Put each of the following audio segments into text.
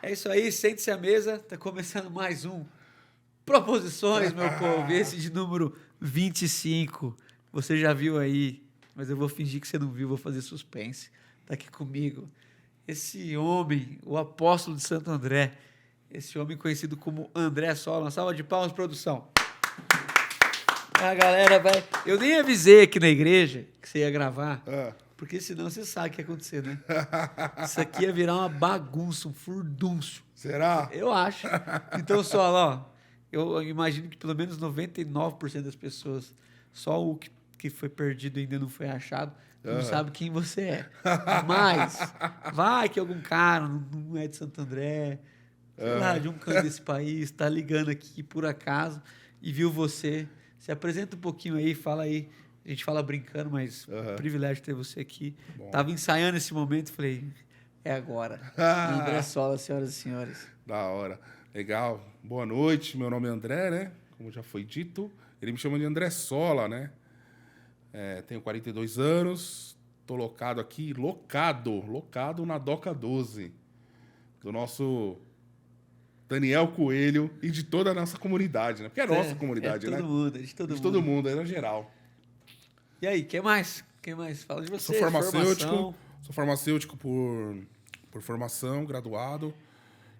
É isso aí, sente-se à mesa. Tá começando mais um Proposições, meu povo. Esse de número 25. Você já viu aí, mas eu vou fingir que você não viu, vou fazer suspense. Tá aqui comigo. Esse homem, o apóstolo de Santo André. Esse homem conhecido como André Sola. Uma salva de palmas, produção. A galera vai... Eu nem avisei aqui na igreja que você ia gravar, porque senão você sabe o que ia acontecer, né? Isso aqui ia virar uma bagunça, um furdúncio. Será? Eu acho. Então, Sola, ó, eu imagino que pelo menos 99% das pessoas, só o que foi perdido ainda não foi achado, não sabe quem você é. Mas vai que algum cara não é de Santo André, sei lá, de um canto desse país, tá ligando aqui por acaso e viu você. Se apresenta um pouquinho aí, fala aí. A gente fala brincando, mas privilégio ter você aqui. Bom. Tava ensaiando esse momento e falei, é agora. André Sola, senhoras e senhores. Da hora. Legal. Boa noite, meu nome é André, né? Como já foi dito. Ele me chama de André Sola, né? Tenho 42 anos. Tô locado na Doca 12. Do nosso Daniel Coelho e de toda a nossa comunidade, né? Porque é nossa comunidade, de todo né? mundo, de todo De mundo. todo mundo, é na geral. E aí, quem mais? Quem mais? Fala de você. Sou farmacêutico. Formação. Sou farmacêutico por formação, graduado.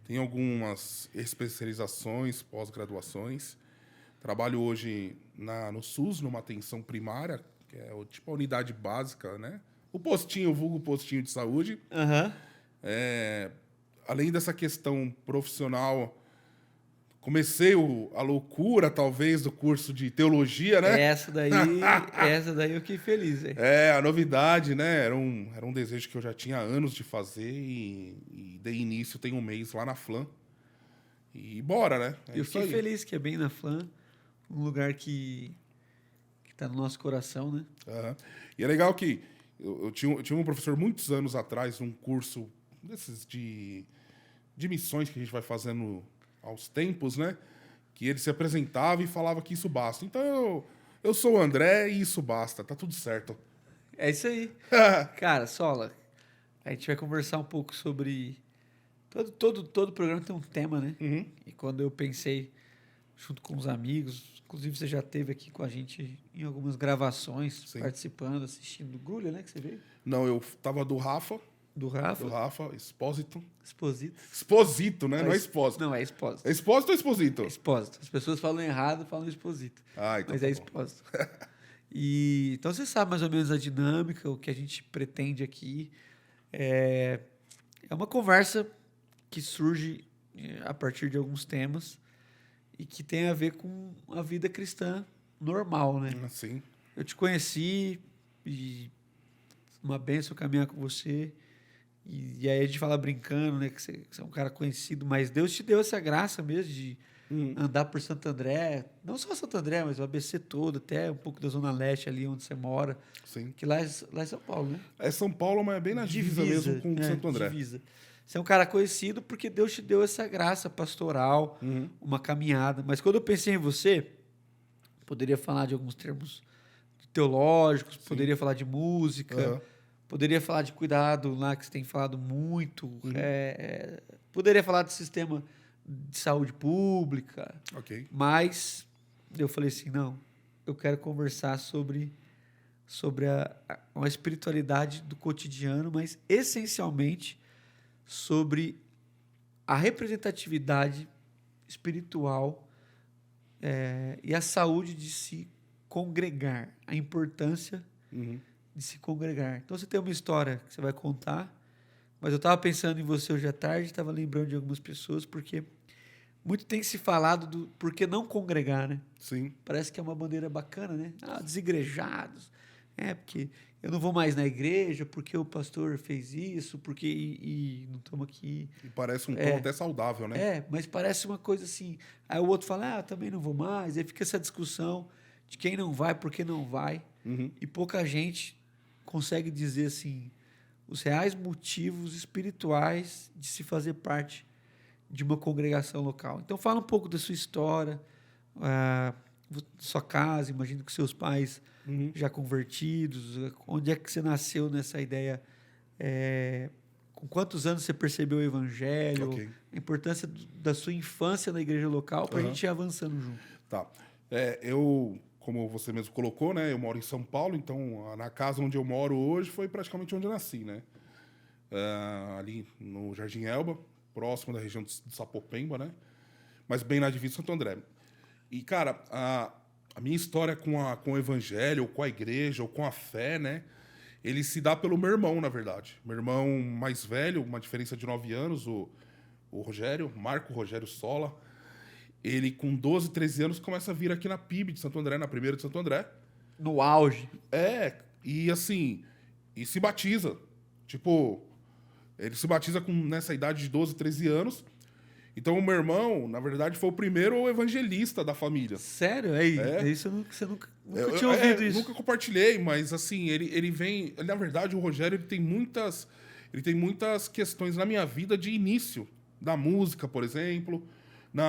Tenho algumas especializações, pós-graduações. Trabalho hoje no SUS, numa atenção primária, que é tipo a unidade básica, né? O postinho, o vulgo postinho de saúde. Aham. Além dessa questão profissional, comecei a loucura, talvez, do curso de teologia, né? Essa daí eu fiquei feliz, velho. A novidade, né? Era um desejo que eu já tinha anos de fazer e dei início tem um mês lá na FLAM. E bora, né? Eu fiquei feliz que é bem na FLAM, um lugar que tá no nosso coração, né? E é legal que eu tinha um professor muitos anos atrás, num curso desses de missões que a gente vai fazendo aos tempos, né? Que ele se apresentava e falava que isso basta. Então eu sou o André e isso basta, tá tudo certo. É isso aí. Cara, Sola, a gente vai conversar um pouco sobre... Todo programa tem um tema, né? E quando eu pensei, junto com os amigos, inclusive você já esteve aqui com a gente em algumas gravações, Sim. participando, assistindo. Grulha, né? Que você veio? Não, eu tava do Rafa, Exposito. Exposito, né? Não é Expósito. Não, é Expósito. É Expósito ou Exposito? É Expósito. As pessoas falam errado, falam Exposito. Então mas tá é bom. Expósito. Então você sabe mais ou menos a dinâmica, o que a gente pretende aqui. É uma conversa que surge a partir de alguns temas e que tem a ver com a vida cristã normal, né? Sim. Eu te conheci e uma bênção caminhar com você. E aí a gente fala brincando, né? Que você é um cara conhecido, mas Deus te deu essa graça mesmo de andar por Santo André. Não só Santo André, mas o ABC todo, até um pouco da Zona Leste ali onde você mora. Sim. Que lá é São Paulo, né? É São Paulo, mas é bem na divisa mesmo com Santo André. Divisa. Você é um cara conhecido porque Deus te deu essa graça pastoral, uma caminhada. Mas quando eu pensei em você, poderia falar de alguns termos teológicos, poderia falar de música, poderia falar de cuidado lá, que você tem falado muito, poderia falar do sistema de saúde pública. Ok. Mas eu falei assim, não, eu quero conversar sobre uma espiritualidade do cotidiano, mas essencialmente sobre a representatividade espiritual e a saúde de se congregar, a importância de se congregar. Então, você tem uma história que você vai contar, mas eu estava pensando em você hoje à tarde, estava lembrando de algumas pessoas, porque muito tem se falado do por que não congregar, né? Sim. Parece que é uma bandeira bacana, né? Desigrejados. Porque eu não vou mais na igreja, porque o pastor fez isso, porque e não estamos aqui. E parece um tom até saudável, né? Mas parece uma coisa assim. Aí o outro fala, eu também não vou mais. Aí fica essa discussão de quem não vai, por que não vai. E pouca gente consegue dizer assim, os reais motivos espirituais de se fazer parte de uma congregação local. Então fala um pouco da sua história, sua casa, imagino que seus pais já convertidos, onde é que você nasceu nessa ideia com quantos anos você percebeu o evangelho, Ok. a importância da sua infância na igreja local, para a Aham. gente ir avançando junto. Tá. Como você mesmo colocou, né? Eu moro em São Paulo, então na casa onde eu moro hoje foi praticamente onde eu nasci, né? Ali no Jardim Elba, próximo da região de Sapopemba, né? Mas bem na divisa de Santo André. E, cara, a minha história com o evangelho, ou com a igreja, ou com a fé, né? Ele se dá pelo meu irmão, na verdade. Meu irmão mais velho, uma diferença de 9 anos, o Rogério, Marco Rogério Sola. Ele, com 12, 13 anos, começa a vir aqui na PIB de Santo André, na primeira de Santo André. No auge. E assim, e se batiza. Tipo, ele se batiza nessa idade de 12, 13 anos. Então, o meu irmão, na verdade, foi o primeiro evangelista da família. Sério? Isso você nunca Eu tinha ouvido isso. nunca compartilhei, mas assim, ele vem... Na verdade, o Rogério ele tem muitas questões na minha vida de início. Da música, por exemplo,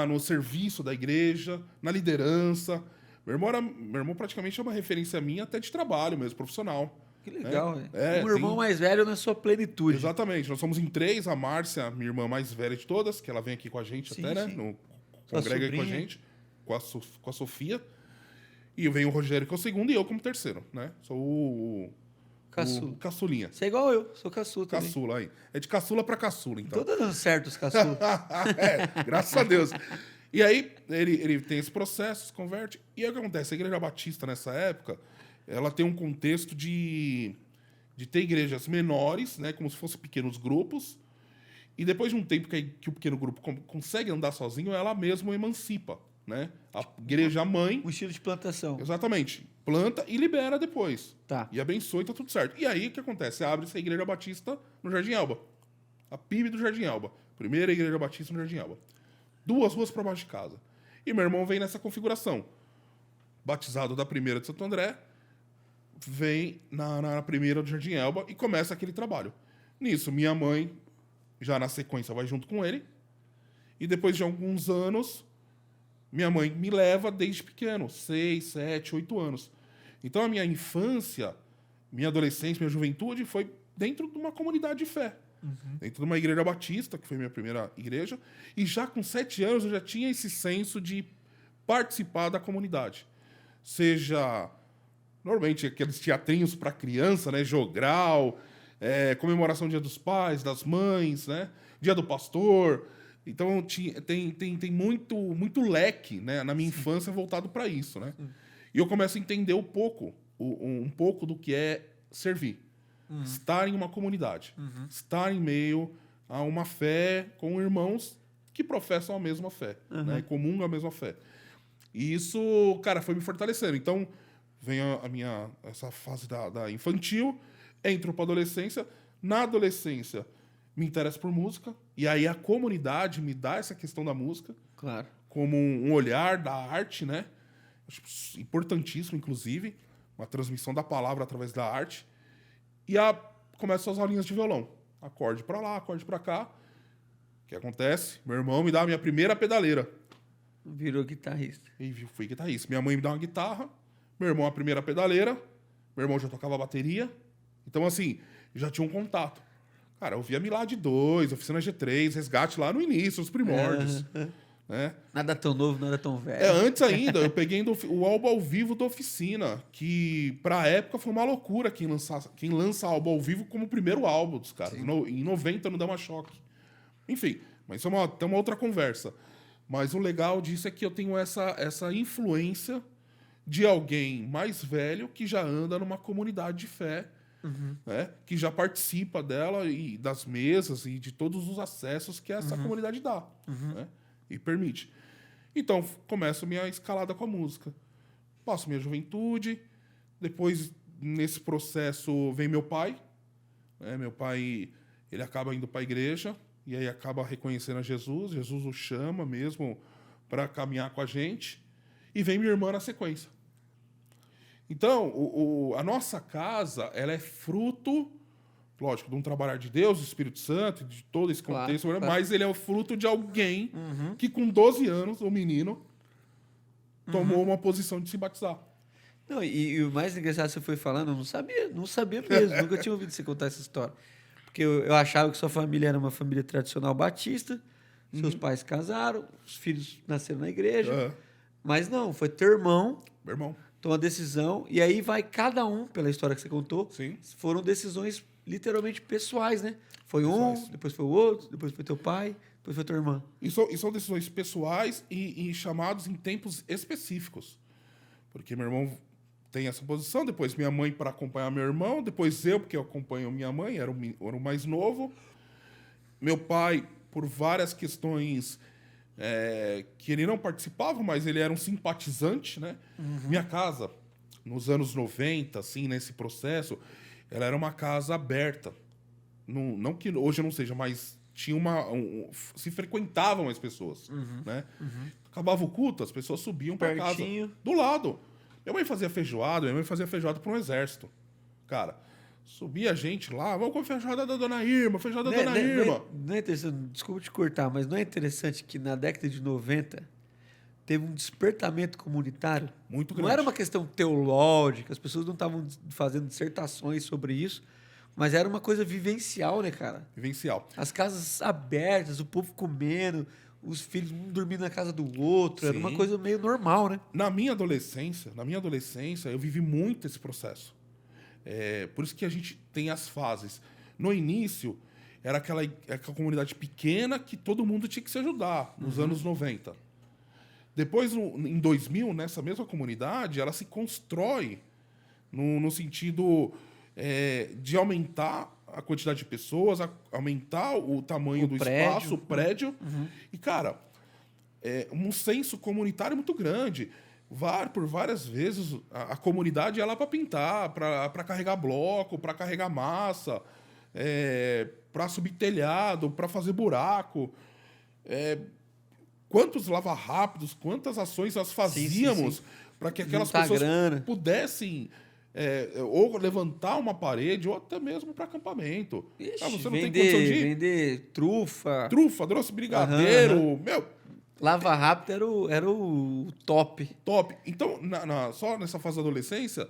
no serviço da igreja, na liderança. Meu irmão praticamente é uma referência minha até de trabalho mesmo, profissional. Que legal, velho. Um tem- irmão mais velho na sua plenitude. Exatamente. Nós somos em 3, a Márcia, minha irmã mais velha de todas, que ela vem aqui com a gente Sim, até, né? sim. Congrega aí com a sobrinha. gente, com a Sofia. E vem o Rogério, que é o segundo, e eu como terceiro, né? Sou o caçulinha. Você é igual eu, sou caçula também. Caçula aí. É de caçula pra caçula, então. Tô dando certo os caçulas. Graças a Deus. E aí, ele tem esse processo, se converte. E aí o que acontece? A Igreja Batista, nessa época, ela tem um contexto de ter igrejas menores, né, como se fossem pequenos grupos, e depois de um tempo que o pequeno grupo consegue andar sozinho, ela mesma emancipa, né? A igreja mãe, Um estilo de plantação. exatamente, planta e libera depois. Tá. E abençoa e tá tudo certo. E aí, o que acontece? Abre-se a Igreja Batista no Jardim Elba. A PIB do Jardim Elba. Primeira Igreja Batista no Jardim Elba. 2 ruas para baixo de casa. E meu irmão vem nessa configuração. Batizado da primeira de Santo André, vem na primeira do Jardim Elba e começa aquele trabalho. Nisso, minha mãe, já na sequência, vai junto com ele. E depois de alguns anos, minha mãe me leva desde pequeno, 6, 7, 8 anos. Então, a minha infância, minha adolescência, minha juventude foi dentro de uma comunidade de fé. Dentro de uma igreja batista, que foi minha primeira igreja. E já com 7 anos, eu já tinha esse senso de participar da comunidade. Seja... Normalmente, aqueles teatrinhos para criança, né? Jogral, comemoração do Dia dos Pais, das Mães, né? Dia do Pastor. Então, tem muito leque, né? Na minha infância voltado para isso, né? E eu começo a entender um pouco do que é servir. Estar em uma comunidade. Estar em meio a uma fé com irmãos que professam a mesma fé, né? Comungam a mesma fé. E isso, cara, foi me fortalecendo. Então... Vem essa fase da infantil, entro para adolescência. Na adolescência, me interesso por música. E aí a comunidade me dá essa questão da música. Claro. Como um olhar da arte, né? Acho importantíssimo, inclusive. Uma transmissão da palavra através da arte. E começam as aulinhas de violão. Acorde para lá, acorde para cá. O que acontece? Meu irmão me dá a minha primeira pedaleira. Virou guitarrista. E fui guitarrista. Minha mãe me dá uma guitarra. Meu irmão, a primeira pedaleira. Meu irmão já tocava bateria. Então, assim, já tinha um contato. Cara, eu via Milad 2, Oficina G3, Resgate lá no início, os primórdios. Né? Nada tão novo, nada tão velho. Antes ainda, eu peguei o álbum ao vivo da Oficina, que pra época foi uma loucura quem lança álbum ao vivo como o primeiro álbum dos caras. Em 90 no Dama Choque. Enfim, mas isso é uma outra conversa. Mas o legal disso é que eu tenho essa influência de alguém mais velho que já anda numa comunidade de fé, né? Que já participa dela e das mesas e de todos os acessos que essa comunidade dá, né? E permite. Então, começo minha escalada com a música. Passo minha juventude, depois, nesse processo, vem meu pai. Né? Meu pai, ele acaba indo para a igreja e aí acaba reconhecendo a Jesus. Jesus o chama mesmo para caminhar com a gente. E vem minha irmã na sequência. Então, a nossa casa, ela é fruto, lógico, de um trabalhar de Deus, do Espírito Santo, de todo esse contexto, claro. Mas ele é o fruto de alguém que, com 12 anos, o menino, tomou uma posição de se batizar. Não, e o mais engraçado que você foi falando, eu não sabia mesmo, nunca tinha ouvido você contar essa história. Porque eu achava que sua família era uma família tradicional batista, seus pais casaram, os filhos nasceram na igreja. Mas não, foi teu irmão, Meu irmão. tomou a decisão, e aí vai cada um, pela história que você contou, Sim. foram decisões literalmente pessoais, né? Foi Pessoais. depois foi o outro, depois foi teu pai, depois foi tua irmã. E são decisões pessoais e chamados em tempos específicos. Porque meu irmão tem essa posição, depois minha mãe para acompanhar meu irmão, depois eu, porque eu acompanho minha mãe, era o mais novo. Meu pai, por várias questões que ele não participava, mas ele era um simpatizante, né? Minha casa, nos anos 90, assim, nesse processo, ela era uma casa aberta. Não que hoje não seja, mas tinha se frequentavam as pessoas, né? Acabava o culto, as pessoas subiam para casa Pertinho. do lado. Minha mãe fazia feijoada para um exército. Cara, subia a gente lá, vamos com a feijoada da Dona Irma, feijoada da Dona Irma. Não é interessante, desculpa te cortar, mas não é interessante que na década de 90 teve um despertamento comunitário? Muito Não grande. era uma questão teológica, as pessoas não estavam fazendo dissertações sobre isso, mas era uma coisa vivencial, né, cara? Vivencial. As casas abertas, o povo comendo, os filhos um dormindo na casa do outro, era uma Sim. coisa meio normal, né? Na minha adolescência, eu vivi muito esse processo. Por isso que a gente tem as fases. No início, era aquela comunidade pequena que todo mundo tinha que se ajudar, nos anos 90. Depois, em 2000, nessa mesma comunidade, ela se constrói no sentido de aumentar a quantidade de pessoas, aumentar o tamanho do espaço, o prédio. E, cara, um senso comunitário muito grande. Por várias vezes, a comunidade ia lá para pintar, para carregar bloco, para carregar massa, para subir telhado, para fazer buraco. Quantos lava-rápidos, quantas ações nós fazíamos para que aquelas Juntar pessoas grana. pudessem ou levantar uma parede, ou até mesmo para acampamento. Ixi, Você não tem condição de ir? vender trufa, Trufa, doce brigadeiro, meu, lava rápido era o top. top. Então, só nessa fase da adolescência,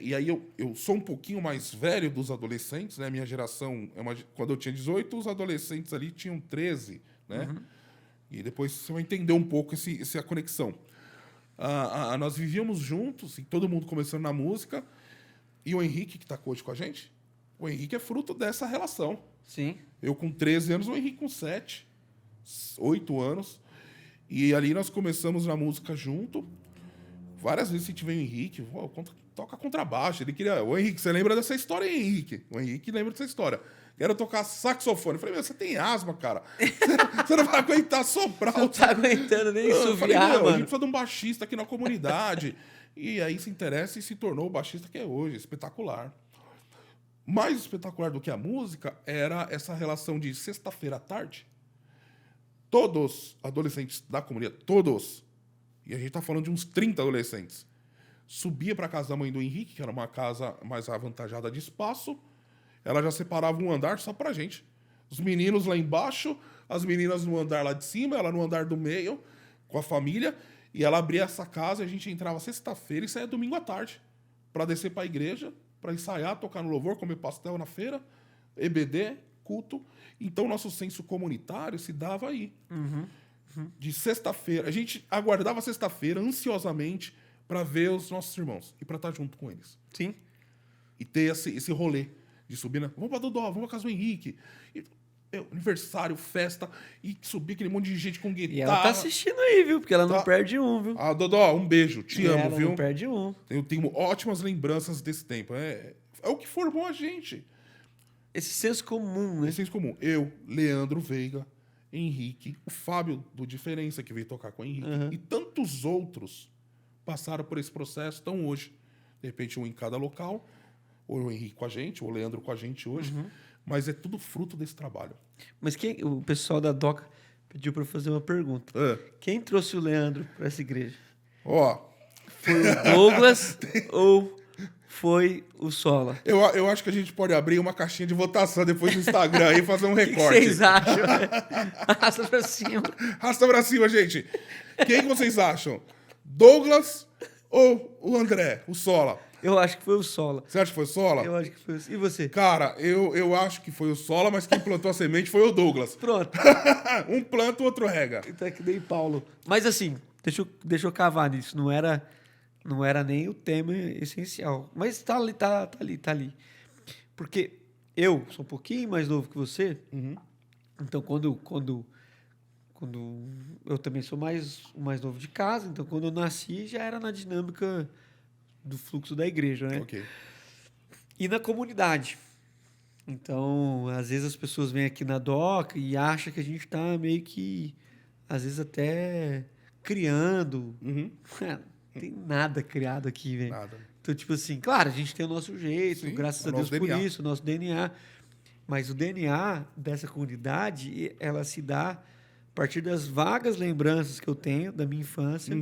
e aí eu sou um pouquinho mais velho dos adolescentes, né? Minha geração, quando eu tinha 18, os adolescentes ali tinham 13, né? E depois você vai entender um pouco essa conexão. Nós vivíamos juntos, e todo mundo começando na música, e o Henrique, que está hoje com a gente, o Henrique é fruto dessa relação. Sim. Eu com 13 anos, o Henrique com 7, 8 anos. E ali nós começamos na música junto. Várias vezes a gente veio o Henrique, toca contrabaixo. Ele queria... Ô, Henrique, você lembra dessa história aí, Henrique? O Henrique lembra dessa história. Quero tocar saxofone. Eu falei, você tem asma, cara. Você não vai aguentar soprar. Não tá aguentando nem Eu falei, suviar, a gente mano. precisa de um baixista aqui na comunidade. E aí se interessa e se tornou o baixista que é hoje. Espetacular. Mais espetacular do que a música era essa relação de sexta-feira à tarde. Todos adolescentes da comunidade, todos, e a gente tá falando de uns 30 adolescentes, subia para casa da mãe do Henrique, que era uma casa mais avantajada de espaço, ela já separava um andar só pra gente. Os meninos lá embaixo, as meninas no andar lá de cima, ela no andar do meio, com a família, e ela abria essa casa e a gente entrava sexta-feira e saía domingo à tarde, para descer para a igreja, para ensaiar, tocar no louvor, comer pastel na feira, EBD, culto. Então, nosso senso comunitário se dava aí. De sexta-feira. A gente aguardava sexta-feira ansiosamente para ver os nossos irmãos e para estar junto com eles. Sim. E ter esse rolê de subir, né? Vamos para Dodó, vamos para casa do Henrique. Aniversário, festa, e subir aquele monte de gente com guitarra. E ela tá assistindo aí, viu? Porque ela não Tá. perde um, viu? Dodó, um beijo. Te amo, Ela viu? não perde um. Eu tenho ótimas lembranças desse tempo. É o que formou a gente. Esse senso comum, né? É senso comum. Eu, Leandro Veiga, Henrique, o Fábio do Diferença, que veio tocar com o Henrique, e tantos outros passaram por esse processo, estão hoje. De repente, um em cada local, ou o Henrique com a gente, ou o Leandro com a gente hoje, mas é tudo fruto desse trabalho. Mas o pessoal da DOCA pediu para eu fazer uma pergunta. Quem trouxe o Leandro para essa igreja? Ó, Foi o Douglas ou foi o Sola? eu acho que a gente pode abrir uma caixinha de votação depois no Instagram e fazer um O que recorte. vocês acham? Arrasta pra cima. Arrasta pra cima, gente. Quem vocês acham? Douglas ou o André, o Sola? Eu acho que foi o Sola. Você acha que foi o Sola? Eu acho que foi o... E você? Cara, eu acho que foi o Sola, mas quem plantou a semente foi o Douglas. Pronto. Um planta, o outro rega. Tá que nem Paulo. Mas assim, deixa eu cavar nisso. Não era nem o tema essencial. Mas tá ali, tá ali. Porque eu sou um pouquinho mais novo que você. Então, quando eu também sou o mais novo de casa, então quando eu nasci já era na dinâmica do fluxo da igreja, né? Ok. E na comunidade. Então, às vezes as pessoas vêm aqui na DOCA e acham que a gente está meio que, às vezes até criando. Não tem nada criado aqui, velho. Nada. Então, tipo assim, claro, a gente tem o nosso jeito, Sim, graças o a Deus nosso por DNA. isso, o nosso DNA. Mas o DNA dessa comunidade, ela se dá a partir das vagas lembranças que eu tenho da minha infância,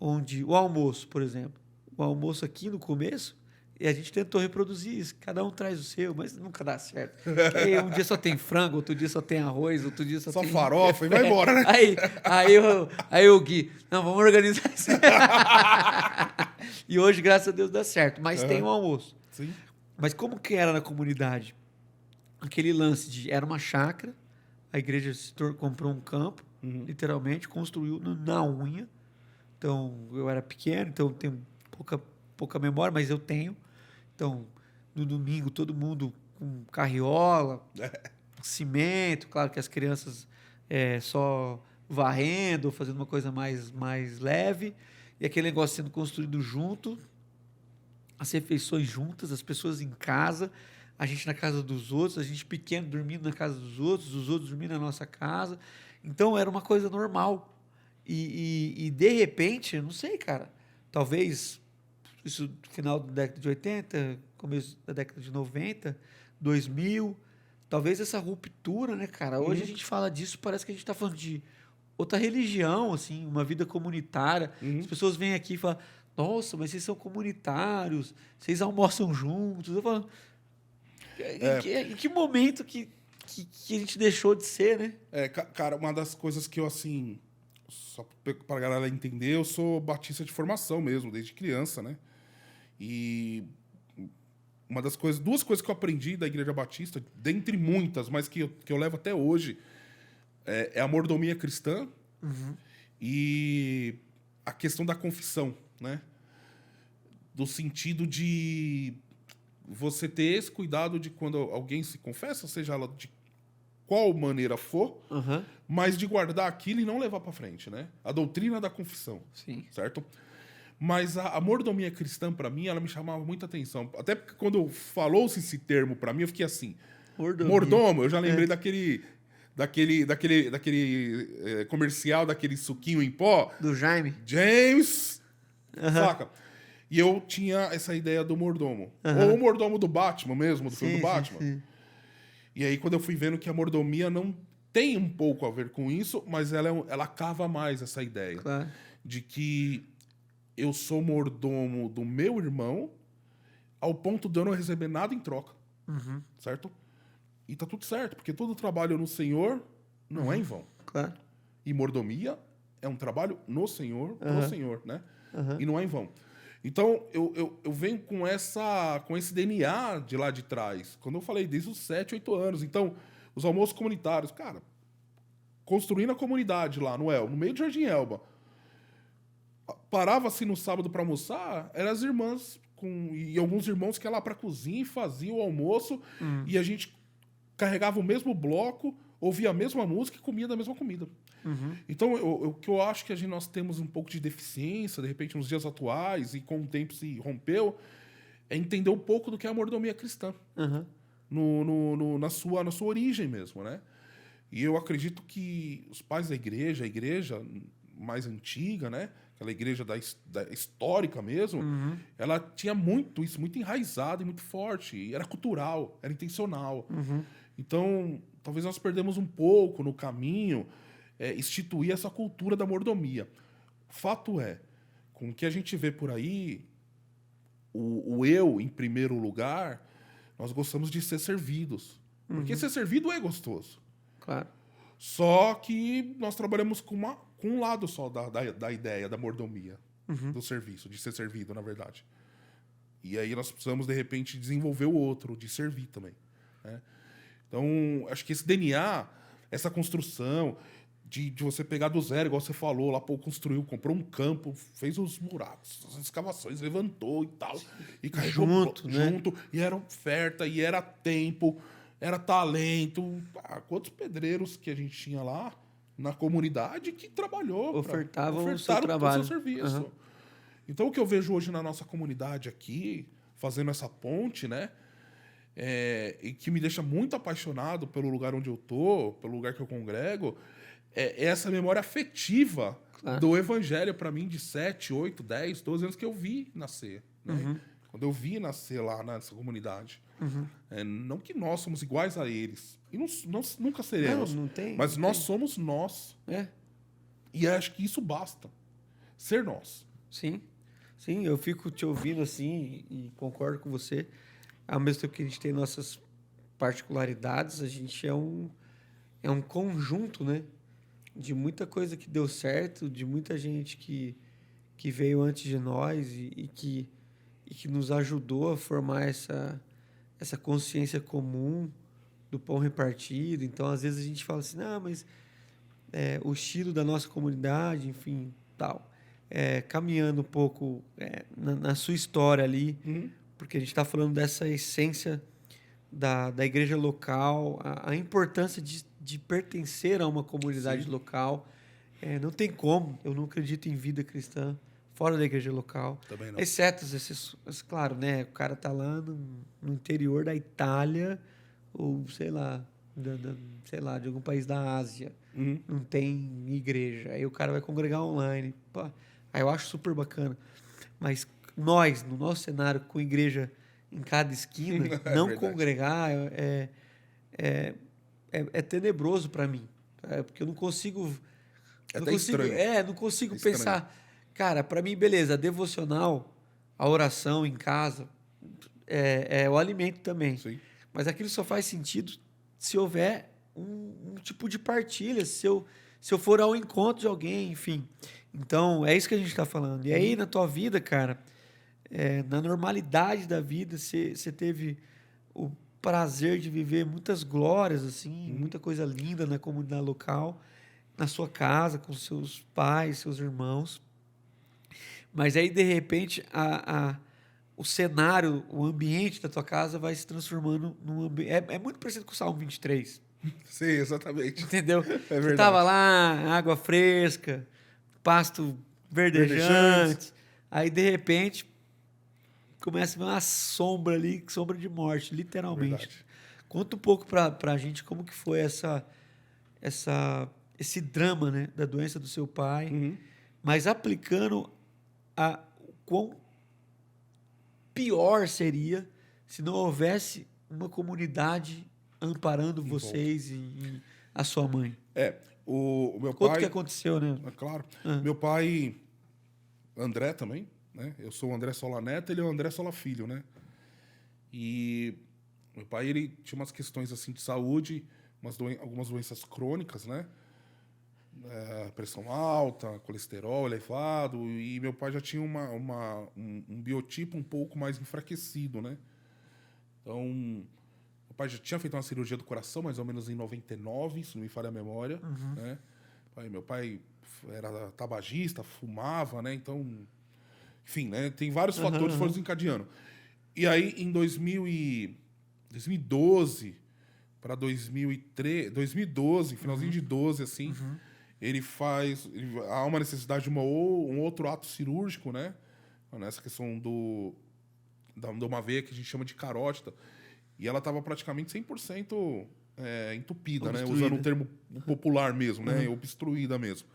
onde o almoço, por exemplo, o almoço aqui no começo, e a gente tentou reproduzir isso, cada um traz o seu, mas nunca dá certo. Porque um dia só tem frango, outro dia só tem arroz, outro dia só Só tem... farofa e vai embora, né? Aí o Gui, não, vamos organizar isso. E hoje, graças a Deus, dá certo, mas tem um almoço. Sim. Mas como que era na comunidade? Aquele lance de... Era uma chácara, a igreja comprou um campo, literalmente, construiu na unha. Então, eu era pequeno, então eu tenho pouca memória, mas eu tenho. Então, no domingo, todo mundo com carriola, cimento, claro que as crianças só varrendo, fazendo uma coisa mais leve, e aquele negócio sendo construído junto, as refeições juntas, as pessoas em casa, a gente na casa dos outros, a gente pequeno dormindo na casa dos outros, os outros dormindo na nossa casa. Então, era uma coisa normal. E de repente, eu não sei, cara, talvez isso no final da década de 80, começo da década de 90, 2000, talvez essa ruptura, né, cara? Hoje a gente fala disso, parece que a gente está falando de outra religião, assim, uma vida comunitária. As pessoas vêm aqui e falam, nossa, mas vocês são comunitários, vocês almoçam juntos. Eu falo, em que momento que a gente deixou de ser, né? Cara, uma das coisas que eu, assim, só pra galera entender, eu sou batista de formação mesmo, desde criança, né? E duas coisas que eu aprendi da Igreja Batista, dentre muitas, mas que eu levo até hoje, é a mordomia cristã e a questão da confissão, né? Do sentido de você ter esse cuidado de quando alguém se confessa, seja ela de qual maneira for, mas de guardar aquilo e não levar para frente, né? A doutrina da confissão, Sim. certo? Mas a mordomia cristã, para mim, ela me chamava muita atenção. Até porque quando falou-se esse termo para mim, eu fiquei assim, mordomo, eu já lembrei daquele comercial, daquele suquinho em pó. Do Jaime? James, saca? E eu tinha essa ideia do mordomo. Ou o mordomo do Batman mesmo, do filme do Batman. Sim. E aí, quando eu fui vendo que a mordomia não tem um pouco a ver com isso, mas ela cava mais essa ideia. Claro. De que eu sou mordomo do meu irmão ao ponto de eu não receber nada em troca. Certo? E tá tudo certo, porque todo trabalho no Senhor não é em vão. Claro. E mordomia é um trabalho no Senhor, pro Senhor, né? E não é em vão. Então, eu venho com esse DNA de lá de trás. Quando eu falei desde os 7, 8 anos. Então, os almoços comunitários, cara, construindo a comunidade lá no meio do Jardim Elba. Parava-se no sábado para almoçar, eram as irmãs e alguns irmãos que iam lá para a cozinha e faziam o almoço. E a gente carregava o mesmo bloco, ouvia a mesma música e comia da mesma comida. Então, o que eu acho que nós temos um pouco de deficiência, de repente, nos dias atuais, e com o tempo se rompeu, é entender um pouco do que é a mordomia cristã. Na sua origem mesmo, né? E eu acredito que os pais da igreja, a igreja mais antiga, né? Aquela igreja da histórica mesmo, ela tinha muito isso, muito enraizado e muito forte. E era cultural, era intencional. Então, talvez nós perdemos um pouco no caminho instituir essa cultura da mordomia. Fato é, com o que a gente vê por aí, o eu, em primeiro lugar, nós gostamos de ser servidos. Porque ser servido é gostoso. Claro. Só que nós trabalhamos com um lado só da ideia da mordomia, do serviço, de ser servido, na verdade. E aí nós precisamos, de repente, desenvolver o outro, de servir também, né? Então, acho que esse DNA, essa construção de você pegar do zero, igual você falou, lá, pô, construiu, comprou um campo, fez os buracos, as escavações, levantou e tal, e carregou Junto, né? junto, e era oferta, e era tempo, era talento. Ah, quantos pedreiros que a gente tinha lá na comunidade que trabalhou, Ofertavam o seu ofertaram trabalho. o seu serviço. Aham. Então, o que eu vejo hoje na nossa comunidade aqui, fazendo essa ponte, né? E que me deixa muito apaixonado pelo lugar onde eu tô, pelo lugar que eu congrego, é essa memória afetiva Claro. do evangelho para mim de 7, 8, 10, 12 anos que eu vi nascer, né? Quando eu vi nascer lá nessa comunidade. Não que nós somos iguais a eles, e nós nunca seremos, Não tem. mas não nós tem. somos nós. É, E acho que isso basta. Ser nós. sim. Sim, eu fico te ouvindo assim e concordo com você. Ao mesmo tempo que a gente tem nossas particularidades, a gente é um conjunto, né? De muita coisa que deu certo, de muita gente que veio antes de nós e que nos ajudou a formar essa consciência comum do pão repartido. Então, às vezes a gente fala assim, não, mas o estilo da nossa comunidade, enfim, tal. Caminhando um pouco na sua história ali, porque a gente está falando dessa essência da igreja local, a importância de pertencer a uma comunidade Sim. local. Não tem como, eu não acredito em vida cristã fora da igreja local. Também não. Exceto, claro, né? O cara tá lá no interior da Itália ou, sei lá, de algum país da Ásia. Não tem igreja. Aí o cara vai congregar online. Pô, aí eu acho super bacana. Mas nós, no nosso cenário, com igreja em cada esquina, não verdade. congregar é tenebroso para mim. Porque eu não consigo. É Não até consigo, estranho. não consigo É estranho. pensar. Cara, para mim, beleza, a devocional, a oração em casa, é o alimento também. Sim. Mas aquilo só faz sentido se houver um tipo de partilha, se eu for ao encontro de alguém, enfim. Então, é isso que a gente está falando. E aí, na tua vida, cara, na normalidade da vida, você teve o prazer de viver muitas glórias, assim, muita coisa linda na comunidade local, na sua casa, com seus pais, seus irmãos. Mas aí, de repente, o cenário, o ambiente da tua casa vai se transformando num ambiente. É muito parecido com o Salmo 23. Sim, exatamente. Entendeu? verdade. Você tava lá, água fresca, pasto verdejante. Verdejante. Aí, de repente, começa a ver uma sombra ali, sombra de morte, literalmente. Verdade. Conta um pouco pra gente como que foi esse drama, né, da doença do seu pai, mas aplicando o quão pior seria se não houvesse uma comunidade amparando vocês e a sua mãe. O meu Conta o pai... que aconteceu, né? É claro. Meu pai, André também, né? Eu sou o André Sola Neto, ele é o André Sola Filho, né? E meu pai, ele tinha umas questões assim de saúde, algumas doenças crônicas, né? Pressão alta, colesterol elevado, e meu pai já tinha um biotipo um pouco mais enfraquecido, né? Então, meu pai já tinha feito uma cirurgia do coração, mais ou menos em 99, se não me falha a memória, né? Meu pai era tabagista, fumava, né? Então, enfim, né? Tem vários fatores que foram desencadeando. E aí, em 2012 para 2012, finalzinho de 12, assim, há uma necessidade de um outro ato cirúrgico, né? Nessa questão de uma veia que a gente chama de carótida. E ela estava praticamente 100% entupida, né? Usando um termo popular mesmo, né? Obstruída mesmo.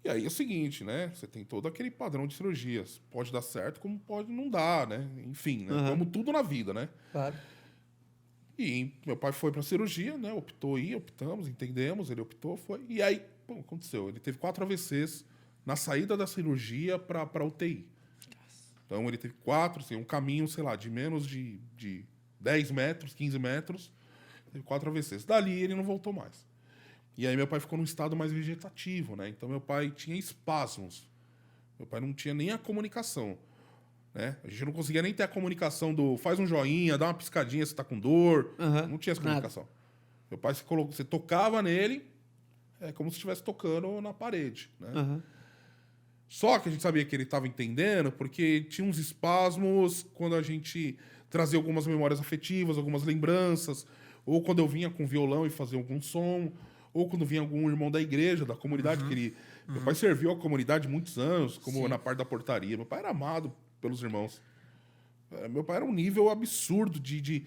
E aí é o seguinte, né? Você tem todo aquele padrão de cirurgias. Pode dar certo, como pode não dar, né? Enfim, né? Como tudo na vida, né? Claro. E meu pai foi para a cirurgia, né? Optamos, entendemos, ele optou, foi. E aí, bom, aconteceu. Ele teve 4 AVCs na saída da cirurgia para UTI. Então, ele teve 4, assim, um caminho, sei lá, de menos de 10 metros, 15 metros. Teve 4 AVCs. Dali, ele não voltou mais. E aí, meu pai ficou num estado mais vegetativo, né? Então, meu pai tinha espasmos. Meu pai não tinha nem a comunicação. né? A gente não conseguia nem ter a comunicação do faz um joinha, dá uma piscadinha se tá com dor. Não tinha essa comunicação. Meu pai, você tocava nele, é como se estivesse tocando na parede, né? Só que a gente sabia que ele estava entendendo porque tinha uns espasmos quando a gente trazia algumas memórias afetivas, algumas lembranças, ou quando eu vinha com violão e fazia algum som, ou quando vinha algum irmão da igreja, da comunidade, que ele... Meu pai serviu a comunidade muitos anos, como na parte da portaria. Meu pai era amado pelos irmãos. Meu pai era um nível absurdo de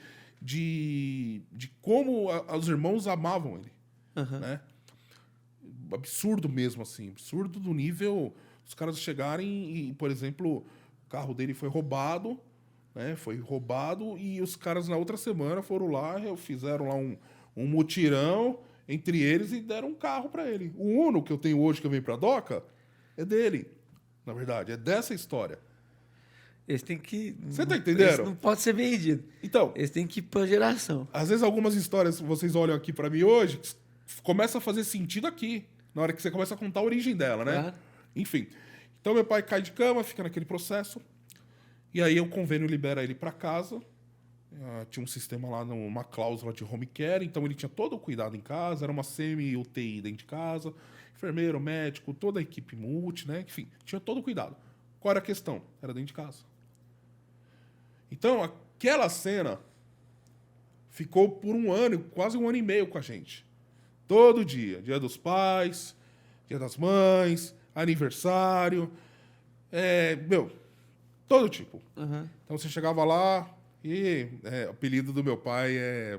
como os irmãos amavam ele, né? Absurdo mesmo, assim. Absurdo do nível... Os caras chegarem e, por exemplo, o carro dele foi roubado, né? Foi roubado e os caras na outra semana foram lá, fizeram lá um mutirão entre eles e deram um carro para ele. O Uno que eu tenho hoje, que eu venho pra Doca, é dele, na verdade. É dessa história. Eles têm que... Você tá entendendo? Esse não pode ser vendido. Então... Eles têm que ir pra geração. Às vezes algumas histórias, vocês olham aqui para mim hoje, começa a fazer sentido aqui, na hora que você começa a contar a origem dela, né? Claro. Enfim. Então, meu pai cai de cama, fica naquele processo. E aí, o convênio libera ele para casa. Tinha um sistema lá, uma cláusula de home care. Então, ele tinha todo o cuidado em casa. Era uma semi-UTI dentro de casa. Enfermeiro, médico, toda a equipe multi, né? Enfim, tinha todo o cuidado. Qual era a questão? Era dentro de casa. Então, aquela cena ficou por um ano, quase um ano e meio com a gente. Todo dia. Dia dos pais, dia das mães... aniversário, todo tipo. Então você chegava lá e o apelido do meu pai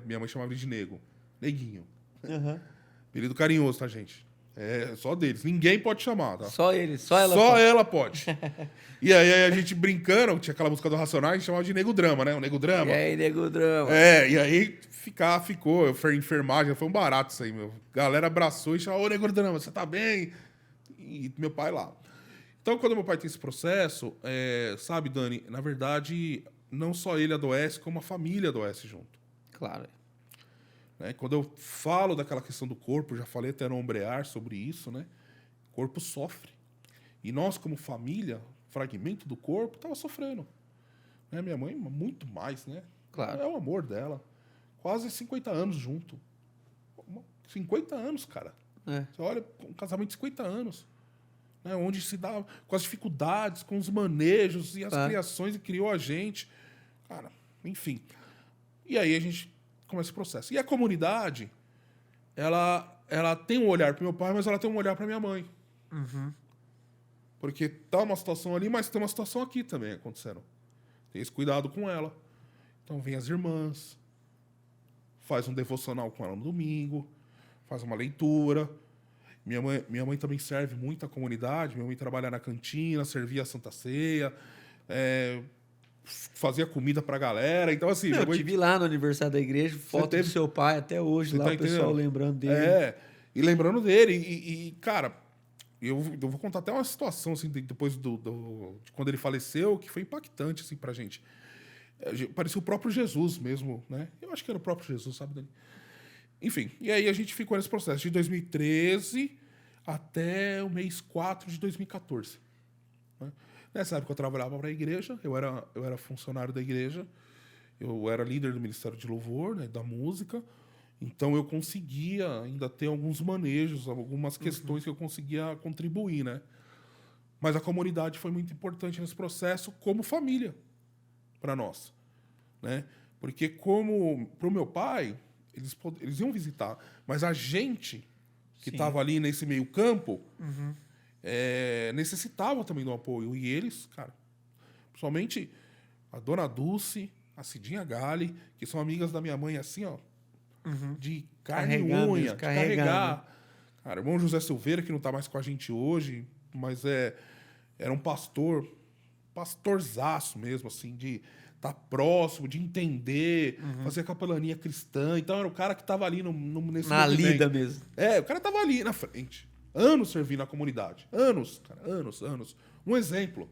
minha mãe chamava ele de Nego, Neguinho. Apelido carinhoso, tá, gente? É só deles, ninguém pode chamar, tá? Só ele, só ela só pode. Ela pode. E aí a gente brincando, tinha aquela música do Racionais, a gente chamava de Nego Drama, né? O Nego Drama. E aí, Nego Drama. E aí ficou, foi enfermagem, foi um barato isso aí, meu. Galera abraçou e chamou, ô Nego Drama, você tá bem? E meu pai lá. Então, quando meu pai tem esse processo, sabe, Dani, na verdade, não só ele adoece, como a família adoece junto. Claro. Né? Quando eu falo daquela questão do corpo, já falei até no ombrear sobre isso, né? O corpo sofre. E nós, como família, fragmento do corpo, estava sofrendo. Né? Minha mãe, muito mais, né? Claro. É o amor dela. Quase 50 anos junto. 50 anos, cara. Você olha, um casamento de 50 anos. Né, onde se dá com as dificuldades, com os manejos e as criações, e criou a gente. Cara, enfim. E aí a gente começa esse processo. E a comunidade, ela tem um olhar para meu pai, mas ela tem um olhar para minha mãe. Porque tá uma situação ali, mas tem uma situação aqui também acontecendo. Tem esse cuidado com ela. Então vem as irmãs, faz um devocional com ela no domingo, faz uma leitura. Minha mãe também serve muito a comunidade. Minha mãe trabalha na cantina, servia a Santa Ceia, fazia comida pra galera. Então, assim... Eu tive lá no aniversário da igreja, foto do seu pai até hoje, lá o pessoal lembrando dele. E lembrando dele. E cara, eu vou contar até uma situação, assim, depois de quando ele faleceu, que foi impactante, assim, pra gente. Parecia o próprio Jesus mesmo, né? Eu acho que era o próprio Jesus, sabe, Dani? Enfim, e aí a gente ficou nesse processo de 2013 até o mês 4 de 2014. Né? Nessa época eu trabalhava para a igreja, eu era funcionário da igreja, eu era líder do Ministério de Louvor, né, da música, então eu conseguia ainda ter alguns manejos, algumas questões que eu conseguia contribuir, né? Mas a comunidade foi muito importante nesse processo como família para nós, né? Porque como para o meu pai... Eles iam visitar, mas a gente que estava ali nesse meio campo necessitava também do apoio. E eles, cara, principalmente a Dona Dulce, a Cidinha Gali, que são amigas da minha mãe, assim, ó, de carne e unha, de carregar. Cara, o irmão José Silveira, que não está mais com a gente hoje, mas era um pastorzaço mesmo, assim, de... tá próximo, de entender, fazer capelania cristã. Então, era o cara que estava ali nesse na movimento. lida mesmo. O cara estava ali na frente. Anos servindo a comunidade. Anos, cara. Anos. Um exemplo.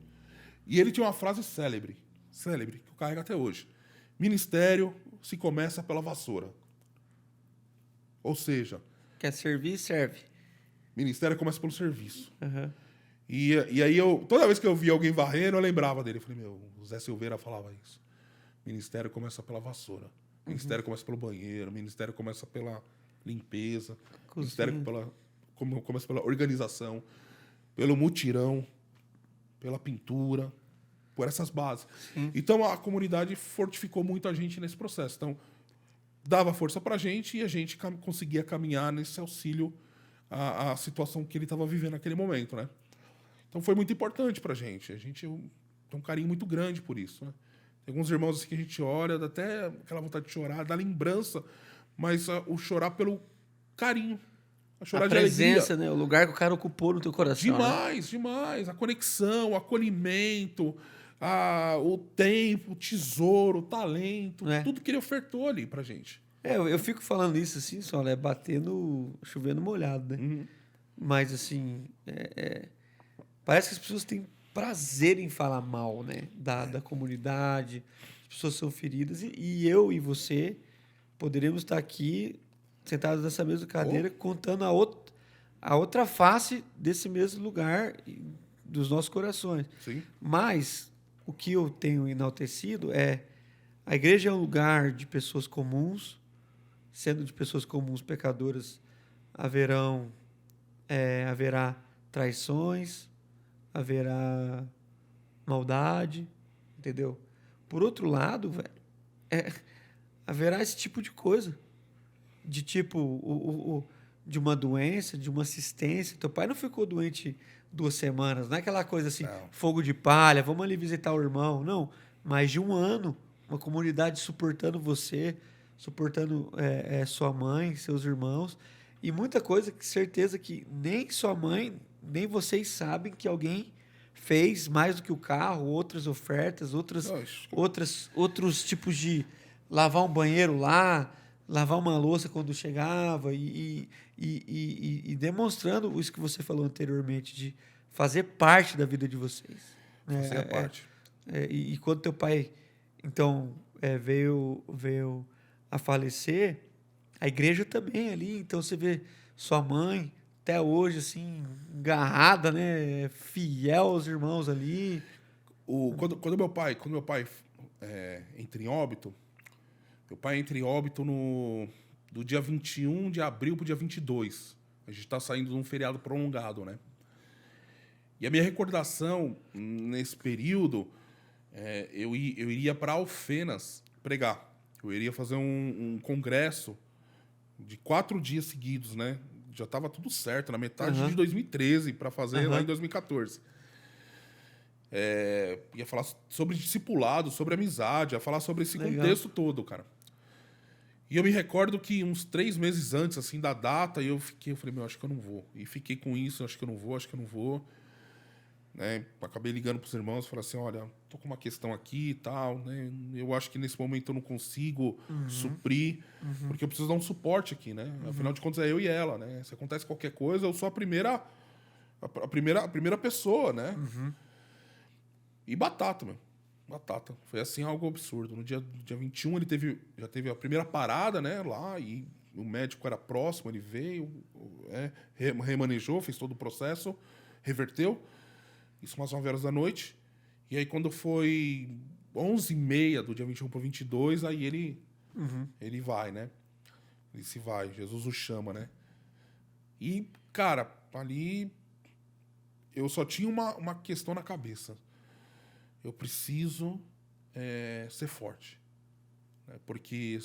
E ele tinha uma frase célebre, que eu carrego até hoje. Ministério se começa pela vassoura. Ou seja... Quer servir, serve. Ministério começa pelo serviço. E aí, toda vez que eu via alguém varrendo, eu lembrava dele. Eu falei, o Zé Silveira falava isso. Ministério começa pela vassoura. Ministério começa pelo banheiro. Ministério começa pela limpeza. Ministério começa pela organização. Pelo mutirão. Pela pintura. Por essas bases. Sim. Então, a comunidade fortificou muito a gente nesse processo. Então, dava força pra gente e a gente conseguia caminhar nesse auxílio à situação que ele estava vivendo naquele momento, né? Então foi muito importante pra gente. A gente tem um carinho muito grande por isso, né? Tem alguns irmãos assim que a gente olha, dá até aquela vontade de chorar, dá lembrança, mas o chorar pelo carinho. A chorar de presença, alegria. né? O lugar que o cara ocupou no teu coração. Demais, demais. A conexão, o acolhimento, o tempo, o tesouro, o talento, tudo que ele ofertou ali pra gente. Eu fico falando isso assim, só é batendo, chovendo molhado, né? Mas assim, parece que as pessoas têm prazer em falar mal, né? Da comunidade, as pessoas são feridas e eu e você poderíamos estar aqui sentados nessa mesma cadeira contando a outra face desse mesmo lugar dos nossos corações. Sim. Mas o que eu tenho enaltecido é a igreja é um lugar de pessoas comuns, sendo de pessoas comuns pecadoras, haverá traições, haverá maldade, entendeu? Por outro lado, velho, haverá esse tipo de coisa, de tipo de uma doença, de uma assistência. Teu pai não ficou doente 2 semanas, não é aquela coisa assim, fogo de palha, vamos ali visitar o irmão, não. Mais de 1 ano, uma comunidade suportando você, suportando sua mãe, seus irmãos, e muita coisa que certeza que nem sua mãe, nem vocês sabem que alguém fez mais do que o carro, outras ofertas, outros tipos de lavar um banheiro lá, lavar uma louça quando chegava e demonstrando isso que você falou anteriormente, de fazer parte da vida de vocês. Fazer parte. E quando teu pai, então, veio a falecer, a igreja também ali, então você vê sua mãe até hoje, assim, agarrada, né, fiel aos irmãos ali. Quando meu pai entra em óbito, meu pai entra em óbito do dia 21 de abril para o dia 22. A gente está saindo de um feriado prolongado, né? E a minha recordação, nesse período, eu iria para Alfenas pregar. Eu iria fazer um congresso de 4 dias seguidos, né? Já estava tudo certo, na metade de 2013, para fazer lá em 2014. Ia falar sobre discipulado, sobre amizade, ia falar sobre esse contexto todo, cara. E eu me recordo que uns 3 meses antes, assim, da data, eu falei, acho que eu não vou. E fiquei com isso, acho que eu não vou. Né? Acabei ligando pros irmãos, falei assim, olha, tô com uma questão aqui e tal, né? Eu acho que nesse momento eu não consigo suprir, porque eu preciso dar um suporte aqui, né? Afinal de contas, é eu e ela, né? Se acontece qualquer coisa, eu sou a primeira pessoa, né? E batata, meu. Batata. Foi assim algo absurdo. No dia 21 ele já teve a primeira parada, né, lá, e o médico era próximo, ele veio, remanejou, fez todo o processo, reverteu. Isso umas 9 horas da noite. E aí quando foi 11h30 do dia 21 para o 22, aí ele vai, né? Ele se vai, Jesus o chama, né? E, cara, ali eu só tinha uma questão na cabeça. Eu preciso ser forte. Né? Porque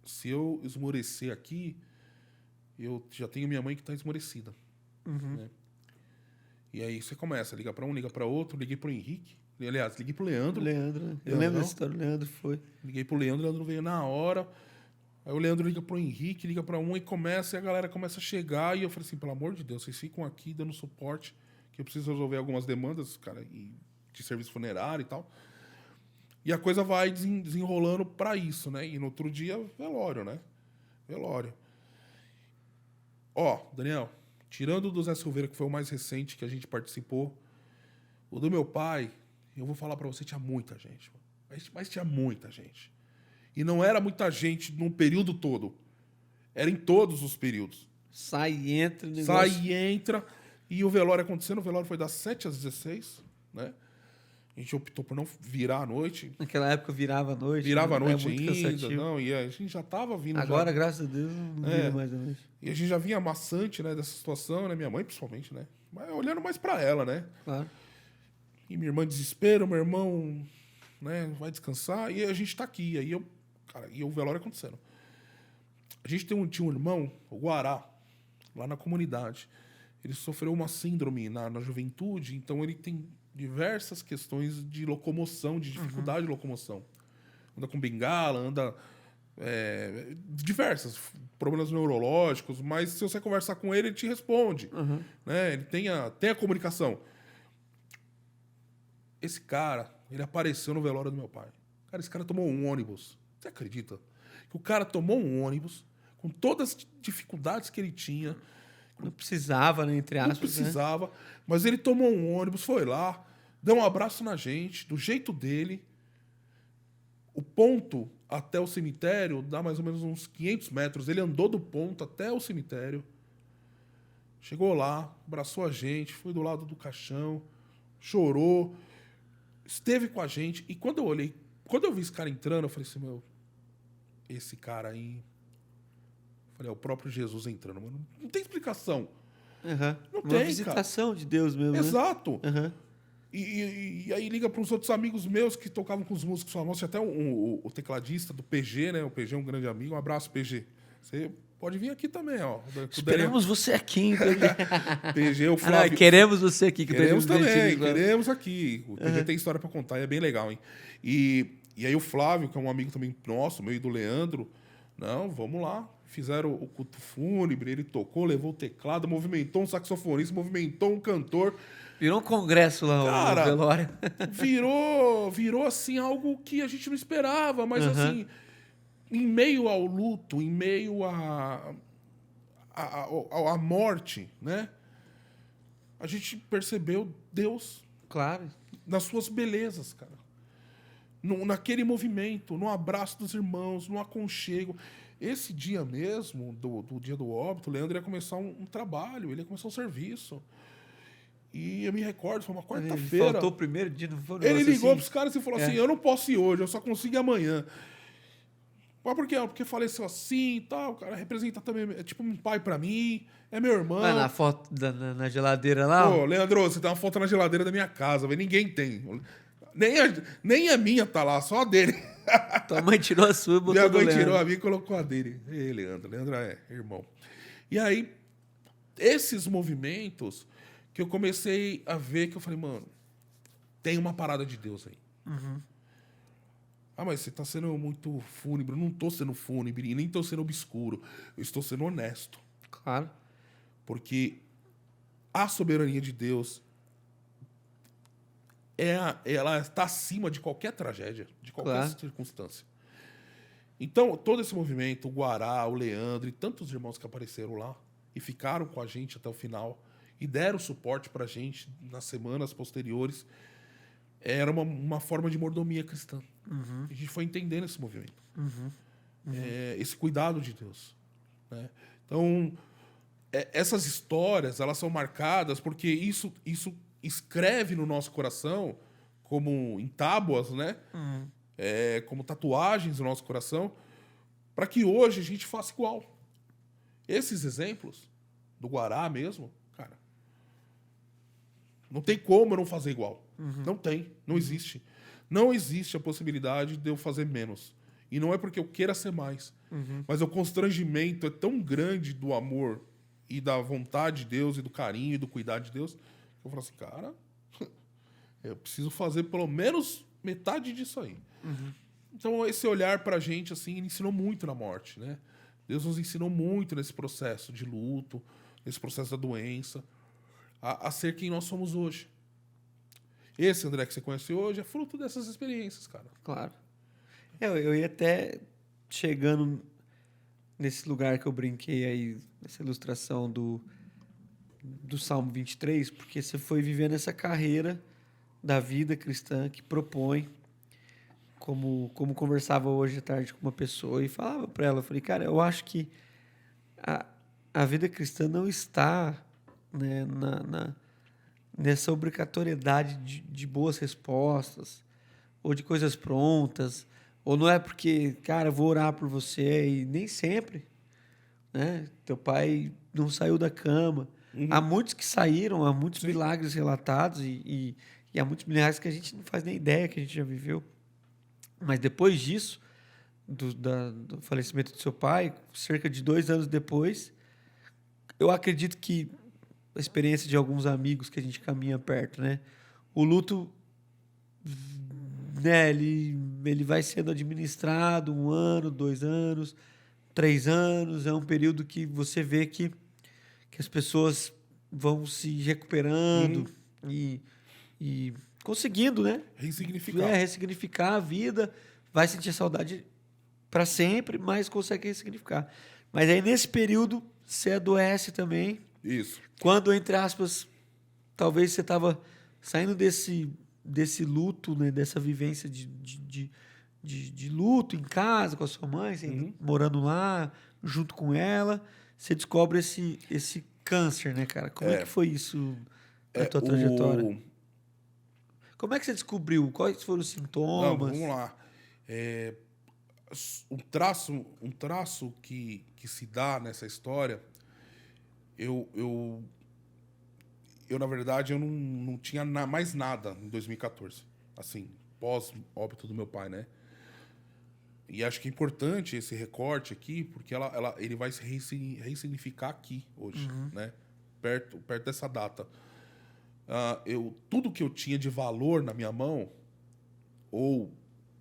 se eu esmorecer aqui, eu já tenho minha mãe que está esmorecida. Né? E aí você começa, liga para um, liga para outro, liguei pro Henrique. Aliás, liguei pro Leandro. Leandro, eu lembro dessa história, o Leandro foi. Liguei pro Leandro, o Leandro veio na hora. Aí o Leandro liga pro Henrique, liga para um e a galera começa a chegar. E eu falei assim, pelo amor de Deus, vocês ficam aqui dando suporte, que eu preciso resolver algumas demandas, cara, de serviço funerário e tal. E a coisa vai desenrolando para isso, né? E no outro dia, velório, né? Velório. Daniel, tirando do Zé Silveira, que foi o mais recente que a gente participou, o do meu pai, eu vou falar pra você, tinha muita gente. Mas tinha muita gente. E não era muita gente num período todo. Era em todos os períodos. Sai e entra. Sai e entra. E o velório acontecendo, o velório foi das 7 às 16, né? A gente optou por não virar à noite. Naquela época virava à noite. Virava à né? noite muito ainda, cansativo. não, e a gente já estava vindo. Agora, já, graças a Deus, não vira mais à noite. e a gente já vinha maçante, né, dessa situação, né? Minha mãe, principalmente, né? Mas olhando mais para ela, né? Claro. E minha irmã desespero, meu irmão, né, vai descansar, e a gente tá aqui. E o velório acontecendo. A gente tinha um irmão, o Guará, lá na comunidade. Ele sofreu uma síndrome na juventude, então ele tem diversas questões de locomoção, de dificuldade de locomoção. Anda com bengala, anda... diversas problemas neurológicos, mas se você conversar com ele, ele te responde. Né? Ele tem a comunicação. Esse cara, ele apareceu no velório do meu pai. Cara, esse cara tomou um ônibus. Você acredita? Que o cara tomou um ônibus com todas as dificuldades que ele tinha. Não precisava, né, entre aspas. Não precisava, mas ele tomou um ônibus, foi lá, deu um abraço na gente, do jeito dele. O ponto até o cemitério dá mais ou menos uns 500 metros. Ele andou do ponto até o cemitério. Chegou lá, abraçou a gente, foi do lado do caixão, chorou, esteve com a gente. E quando eu vi esse cara entrando, eu falei assim, meu, esse cara aí... Falei, é o próprio Jesus entrando, mano. Não tem explicação. Não Uma tem, visitação de Deus mesmo, Exato. Né? E aí liga para uns outros amigos meus que tocavam com os músicos famosos. Tinha até o tecladista do PG, né? O PG é um grande amigo. Um abraço, PG. Você pode vir aqui também, ó. Esperamos você aqui, PG, o Flávio. Queremos você aqui. Que queremos também, queremos aqui. O PG tem história para contar e é bem legal, hein? E aí o Flávio, que é um amigo também nosso, meu e do Leandro, não, vamos lá. Fizeram o culto fúnebre, ele tocou, levou o teclado, movimentou um saxofonista, movimentou um cantor. Virou um congresso lá, cara, o velório. Virou assim algo que a gente não esperava, mas assim, em meio ao luto, em meio à morte, né? A gente percebeu Deus, claro, nas suas belezas, cara. Naquele movimento, no abraço dos irmãos, no aconchego. Esse dia mesmo, do dia do óbito, o Leandro ia começar um trabalho, ele ia começar um serviço. E eu me recordo, foi uma quarta-feira. Faltou o primeiro dia, não foi? Ele ligou pros caras e falou assim, eu não posso ir hoje, eu só consigo ir amanhã. Mas por quê? Porque faleceu assim e tal, o cara representa também, é tipo um pai pra mim, é meu irmão. Vai na foto na geladeira lá? Pô, Leandro, você tem uma foto na geladeira da minha casa, velho, ninguém tem. Nem a minha tá lá, só a dele. Tua mãe tirou a sua e botou Minha mãe Leandro. tirou a minha e colocou a dele. Ei, Leandro. Leandro é irmão. E aí, esses movimentos que eu comecei a ver, que eu falei, mano, tem uma parada de Deus aí. Ah, mas você tá sendo muito fúnebre. Eu não tô sendo fúnebre e nem tô sendo obscuro. Eu estou sendo honesto. Claro. Porque a soberania de Deus... ela está acima de qualquer tragédia, de qualquer circunstância. Então, todo esse movimento, o Guará, o Leandro e tantos irmãos que apareceram lá e ficaram com a gente até o final e deram suporte para a gente nas semanas posteriores, era uma forma de mordomia cristã. A gente foi entendendo esse movimento. Esse cuidado de Deus. Né? Então, essas histórias, elas são marcadas porque isso escreve no nosso coração como em tábuas, né? Como tatuagens no nosso coração, para que hoje a gente faça igual. Esses exemplos do Guará mesmo, cara, não tem como eu não fazer igual. Não tem, não existe. Não existe a possibilidade de eu fazer menos. E não é porque eu queira ser mais, mas o constrangimento é tão grande do amor e da vontade de Deus e do carinho e do cuidado de Deus, eu falo assim, cara, eu preciso fazer pelo menos metade disso aí. Então, esse olhar pra gente, assim, ele ensinou muito na morte, né? Deus nos ensinou muito nesse processo de luto, nesse processo da doença, a ser quem nós somos hoje. Esse André que você conhece hoje é fruto dessas experiências, cara. Claro. Eu ia até chegando nesse lugar que eu brinquei aí, nessa ilustração do Salmo 23, porque você foi vivendo essa carreira da vida cristã que propõe, como conversava hoje à tarde com uma pessoa e falava para ela, eu falei, cara, eu acho que a vida cristã não está né, nessa obrigatoriedade de boas respostas, ou de coisas prontas, ou não é porque, cara, eu vou orar por você, e nem sempre, né? Teu pai não saiu da cama. Há muitos que saíram, há muitos Sim. milagres relatados, e há muitos milagres que a gente não faz nem ideia que a gente já viveu. Mas depois disso, do falecimento do seu pai, cerca de 2 anos depois, eu acredito que a experiência de alguns amigos que a gente caminha perto, né? O luto, né, ele vai sendo administrado 1 ano, 2 anos, 3 anos. É um período que você vê que as pessoas vão se recuperando e conseguindo, né? Ressignificar. Ressignificar a vida. Vai sentir saudade para sempre, mas consegue ressignificar. Mas aí, nesse período, você adoece também. Isso. Quando, entre aspas, talvez você estava saindo desse luto, né? Dessa vivência de luto em casa com a sua mãe, você morando lá, junto com ela, você descobre esse câncer, né, cara? Como é que foi isso na tua trajetória? Como é que você descobriu? Quais foram os Não, sintomas? vamos lá. Um traço que se dá nessa história, eu na verdade, eu não tinha mais nada em 2014. Assim, pós-óbito do meu pai, né? E acho que é importante esse recorte aqui, porque ele vai se ressignificar aqui hoje, né? Perto dessa data. Tudo que eu tinha de valor na minha mão, ou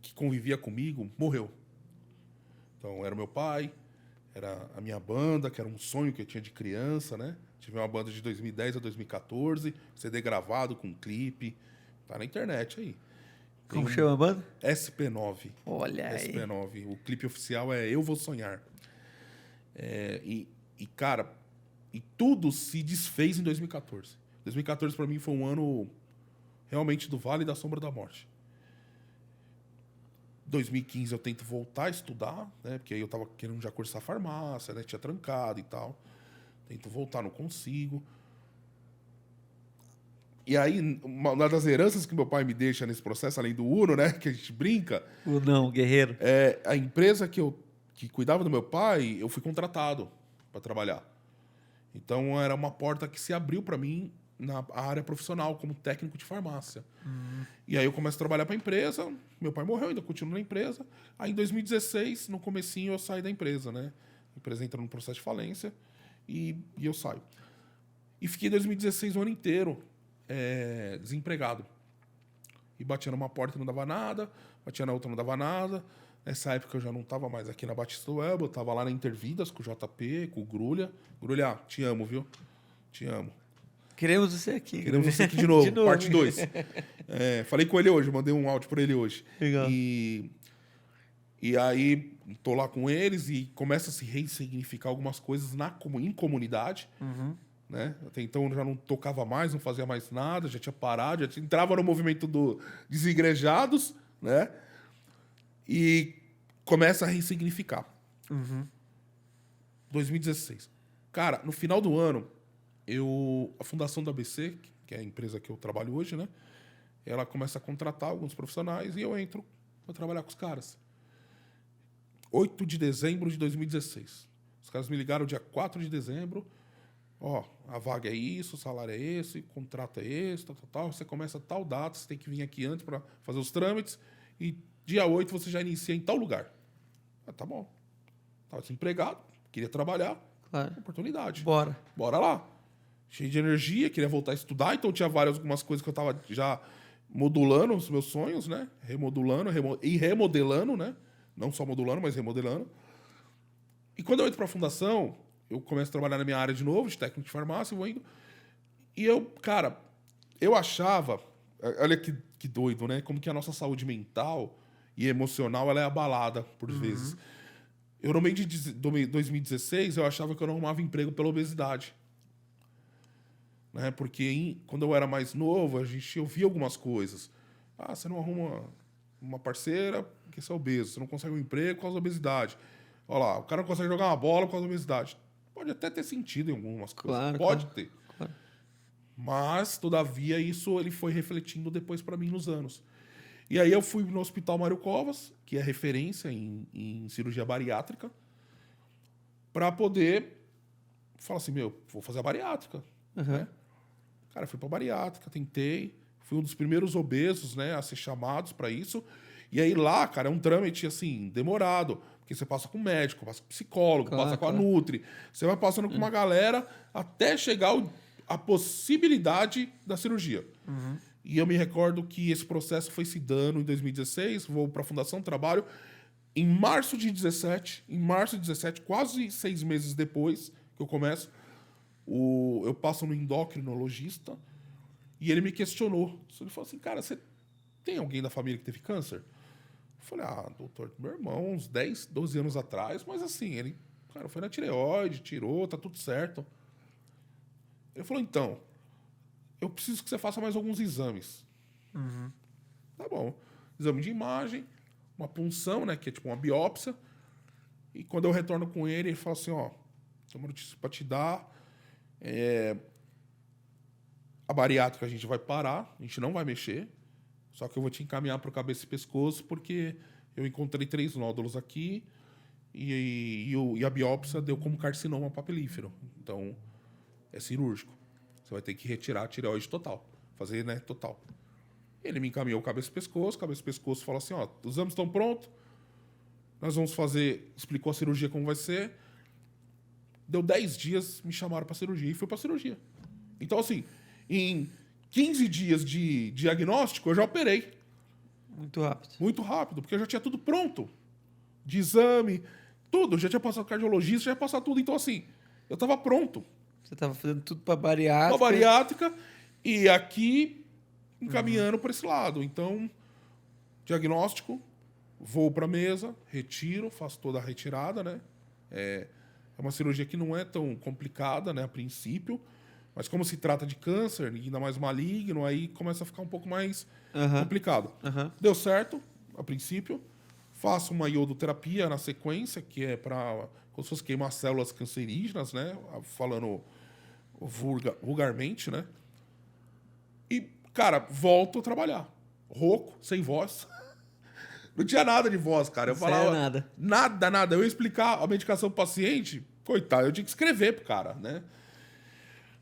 que convivia comigo, morreu. Então, era o meu pai, era a minha banda, que era um sonho que eu tinha de criança, né? Tive uma banda de 2010 a 2014, CD gravado com clipe. Tá na internet aí. Como chama a banda? SP9. Olha aí. SP9. O clipe oficial é Eu Vou Sonhar. Cara, tudo se desfez em 2014. 2014 para mim foi um ano realmente do Vale da Sombra da Morte. 2015 eu tento voltar a estudar, né? Porque aí eu tava querendo já cursar farmácia, né? Tinha trancado e tal. Tento voltar, não consigo. E aí, uma das heranças que meu pai me deixa nesse processo, além do Uno, né? Que a gente brinca. O não, guerreiro. A empresa que cuidava do meu pai, eu fui contratado para trabalhar. Então, era uma porta que se abriu para mim na área profissional, como técnico de farmácia. E aí eu começo a trabalhar para a empresa. Meu pai morreu, ainda continuo na empresa. Aí, em 2016, no comecinho, eu saio da empresa, né? A empresa entra num processo de falência e eu saio. E fiquei 2016 o ano inteiro desempregado. E batia numa porta e não dava nada, batia na outra e não dava nada. Nessa época eu já não estava mais aqui na Batista Web, eu estava lá na Intervidas com o JP, com o Grulha. Grulha, te amo, viu? Te amo. Queremos você aqui. Queremos você aqui de novo, parte 2. Falei com ele hoje, mandei um áudio para ele hoje. Legal. E aí, tô lá com eles e começa a se ressignificar algumas coisas em comunidade. Né? Até então eu já não tocava mais, não fazia mais nada, já tinha parado, entrava no movimento dos desigrejados, né? E começa a ressignificar. 2016. Cara, no final do ano, a Fundação da ABC, que é a empresa que eu trabalho hoje, né? Ela começa a contratar alguns profissionais e eu entro para trabalhar com os caras. 8 de dezembro de 2016. Os caras me ligaram dia 4 de dezembro. A vaga é isso, o salário é esse, o contrato é esse, tal. Você começa a tal data, você tem que vir aqui antes para fazer os trâmites e dia 8 você já inicia em tal lugar. Tá bom. Estava desempregado, queria trabalhar, Claro. oportunidade. Bora lá. Cheio de energia, queria voltar a estudar, então tinha algumas coisas que eu estava já modulando os meus sonhos, né? Remodulando e remodelando, né? Não só modulando, mas remodelando. E quando eu entro para a fundação, eu começo a trabalhar na minha área de novo, de técnico de farmácia, vou indo. E eu achava, olha que doido, né? Como que a nossa saúde mental e emocional ela é abalada por vezes. Eu, no meio de 2016, eu achava que eu não arrumava emprego pela obesidade. Né? Porque quando eu era mais novo, eu via algumas coisas. Você não arruma uma parceira porque você é obeso. Você não consegue um emprego por causa da obesidade. Olha lá, o cara não consegue jogar uma bola por causa da obesidade. Pode até ter sentido em algumas coisas. Claro, Pode claro. ter. Claro. Mas, todavia, isso ele foi refletindo depois para mim nos anos. E aí eu fui no Hospital Mário Covas, que é referência em cirurgia bariátrica, para poder falar assim, vou fazer a bariátrica. Né? Cara, eu fui pra bariátrica, tentei, fui um dos primeiros obesos, né, a ser chamados para isso. E aí lá, cara, é um trâmite, assim, demorado, porque você passa com médico, passa com psicólogo, passa com a Nutri, você vai passando com uma galera até chegar a possibilidade da cirurgia. E eu me recordo que esse processo foi se dando em 2016, vou para a Fundação do Trabalho, em março de 17, quase 6 meses depois que eu começo, eu passo no endocrinologista e ele me questionou. Ele falou assim, cara, você tem alguém da família que teve câncer? Eu falei, doutor, meu irmão, uns 10, 12 anos atrás, mas assim, ele, cara, foi na tireoide, tirou, tá tudo certo. Ele falou, então, eu preciso que você faça mais alguns exames. Tá bom. Exame de imagem, uma punção, né, que é tipo uma biópsia. E quando eu retorno com ele, ele fala assim, tem uma notícia para te dar. A bariátrica a gente vai parar, a gente não vai mexer. Só que eu vou te encaminhar para o cabeça e pescoço, porque eu encontrei 3 nódulos aqui e a biópsia deu como carcinoma papilífero. Então, é cirúrgico. Você vai ter que retirar a tireoide total. Fazer, né, total. Ele me encaminhou cabeça e pescoço. Cabeça e pescoço falou assim, os exames estão prontos. Nós vamos fazer... Explicou a cirurgia como vai ser. Deu 10 dias, me chamaram para cirurgia. E fui para cirurgia. Então, assim, em 15 dias de diagnóstico, eu já operei. Muito rápido. Muito rápido, porque eu já tinha tudo pronto. De exame, tudo. Eu já tinha passado cardiologista, já tinha passado tudo. Então, assim, eu estava pronto. Você estava fazendo tudo para bariátrica. Para bariátrica e aqui encaminhando para esse lado. Então, diagnóstico, vou para a mesa, retiro, faço toda a retirada, né? É uma cirurgia que não é tão complicada, né, a princípio, mas como se trata de câncer, e ainda mais maligno, aí começa a ficar um pouco mais complicado. Deu certo, a princípio. Faço uma iodoterapia na sequência, que é para como se fosse queimar células cancerígenas, né? Falando vulgarmente, né? E, cara, volto a trabalhar. Rouco, sem voz. Não tinha nada de voz, cara. Eu falava... Nada. Eu ia explicar a medicação pro paciente, coitado, eu tinha que escrever pro cara, né?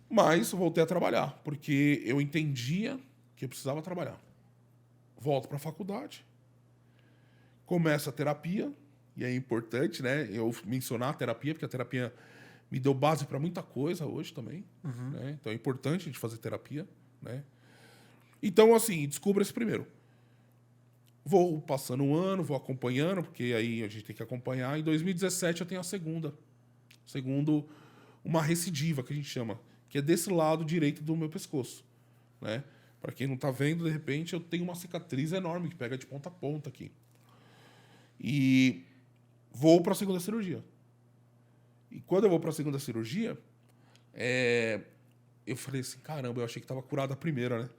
Mas voltei a trabalhar, porque eu entendia que eu precisava trabalhar. Volto para a faculdade. Começo a terapia, e é importante, né, eu mencionar a terapia, porque a terapia me deu base para muita coisa hoje também. Né? Então é importante a gente fazer terapia. Né? Então, assim, descubra esse primeiro. Vou passando um ano, vou acompanhando, porque aí a gente tem que acompanhar. Em 2017 eu tenho a segunda. Segundo, uma recidiva, que a gente chama, que é desse lado direito do meu pescoço. Né? Para quem não está vendo, de repente, eu tenho uma cicatriz enorme que pega de ponta a ponta aqui. E vou para a segunda cirurgia. E quando eu vou para a segunda cirurgia, eu falei assim, caramba, eu achei que estava curada a primeira, né?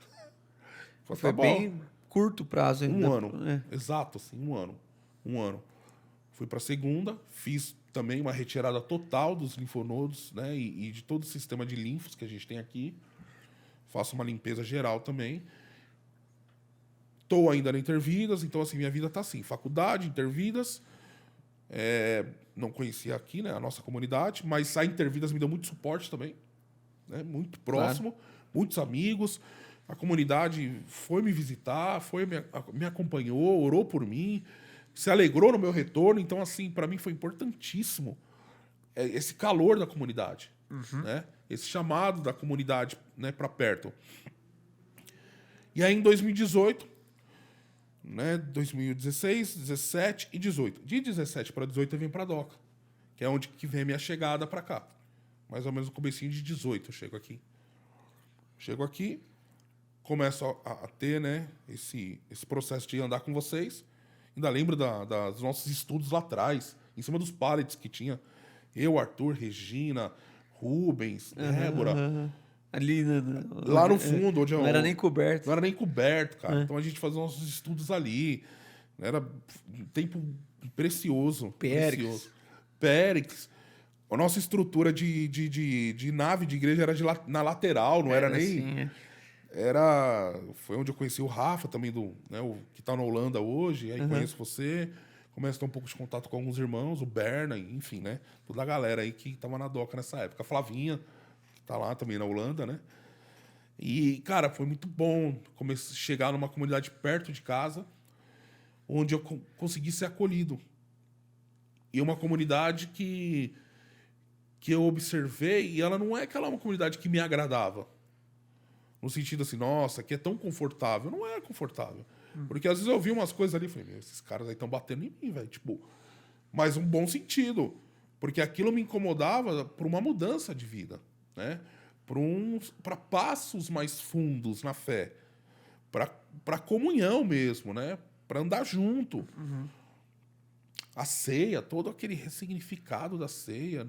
Foi bem curto prazo ainda. Um ano. Exato, assim, um ano. Fui para a segunda, fiz também uma retirada total dos linfonodos, né? E de todo o sistema de linfos que a gente tem aqui. Faço uma limpeza geral também. Estou ainda na Intervidas, então assim, minha vida está assim, faculdade, Intervidas, não conhecia aqui, né, a nossa comunidade, mas a Intervidas me deu muito suporte também, né, muito próximo, muitos amigos, a comunidade foi me visitar, me acompanhou, orou por mim, se alegrou no meu retorno, então assim, para mim foi importantíssimo esse calor da comunidade, né, esse chamado da comunidade, né, para perto. E aí em 2018, né, 2016, 17 e 18. De 17 para 18 eu vim para a DOCA, que é onde que vem a minha chegada para cá. Mais ou menos no comecinho de 18 eu chego aqui. Chego aqui, começo a ter, né, esse processo de andar com vocês. Ainda lembro dos nossos estudos lá atrás, em cima dos pallets que tinha. Eu, Arthur, Regina, Rubens, Débora... Ali lá no fundo, onde não era nem coberto. Não era nem coberto, cara. Então a gente fazia nossos estudos ali. Era um tempo precioso. Périx. Périx. A nossa estrutura de nave de igreja era na lateral, não era nem... Assim, Foi onde eu conheci o Rafa também, o que tá na Holanda hoje. Aí conheço você. Começo a ter um pouco de contato com alguns irmãos, o Berna, enfim, né? Toda a galera aí que tava na DOCA nessa época. A Flavinha, que tá lá também na Holanda, né? E, cara, foi muito bom chegar numa comunidade perto de casa, onde eu consegui ser acolhido. E uma comunidade que eu observei, e ela não é aquela uma comunidade que me agradava. No sentido assim, nossa, aqui é tão confortável. Não é confortável. Porque às vezes eu vi umas coisas ali e falei, meu, esses caras aí estão batendo em mim, velho. Tipo, mas um bom sentido. Porque aquilo me incomodava por uma mudança de vida, né? Para passos mais fundos na fé. Para comunhão mesmo, né? Para andar junto. A ceia, todo aquele ressignificado da ceia,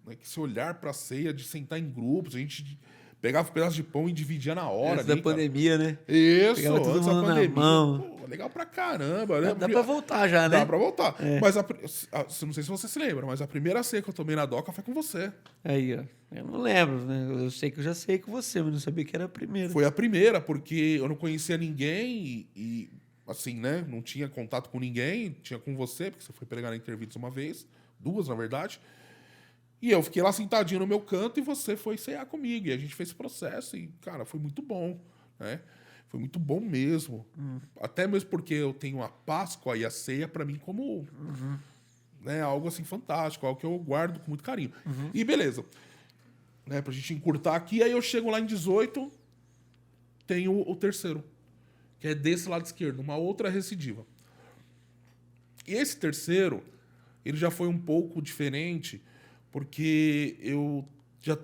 né? Que se olhar para a ceia, de sentar em grupos, a gente pegava um pedaço de pão e dividia na hora. Antes da pandemia, né? Isso, Pegava todo antes da mundo na pandemia. mão. Pô, legal pra caramba, né? Dá pra voltar já, né? Dá pra voltar. Mas não sei se você se lembra, mas a primeira ceia que eu tomei na DOCA foi com você. Aí, ó. Eu não lembro, né? Eu sei que eu já sei com você, mas não sabia que era a primeira. Foi a primeira, porque eu não conhecia ninguém e assim, né? Não tinha contato com ninguém, tinha com você, porque você foi pregar na Intervidos uma vez, duas, na verdade. E eu fiquei lá sentadinho no meu canto e você foi cear comigo. E a gente fez esse processo e, cara, foi muito bom, né? Foi muito bom mesmo. Até mesmo porque eu tenho a Páscoa e a ceia para mim como né, algo assim fantástico, algo que eu guardo com muito carinho. E beleza. Né, pra gente encurtar aqui, aí eu chego lá em 18, tenho o terceiro, que é desse lado esquerdo, uma outra recidiva. E esse terceiro, ele já foi um pouco diferente, porque eu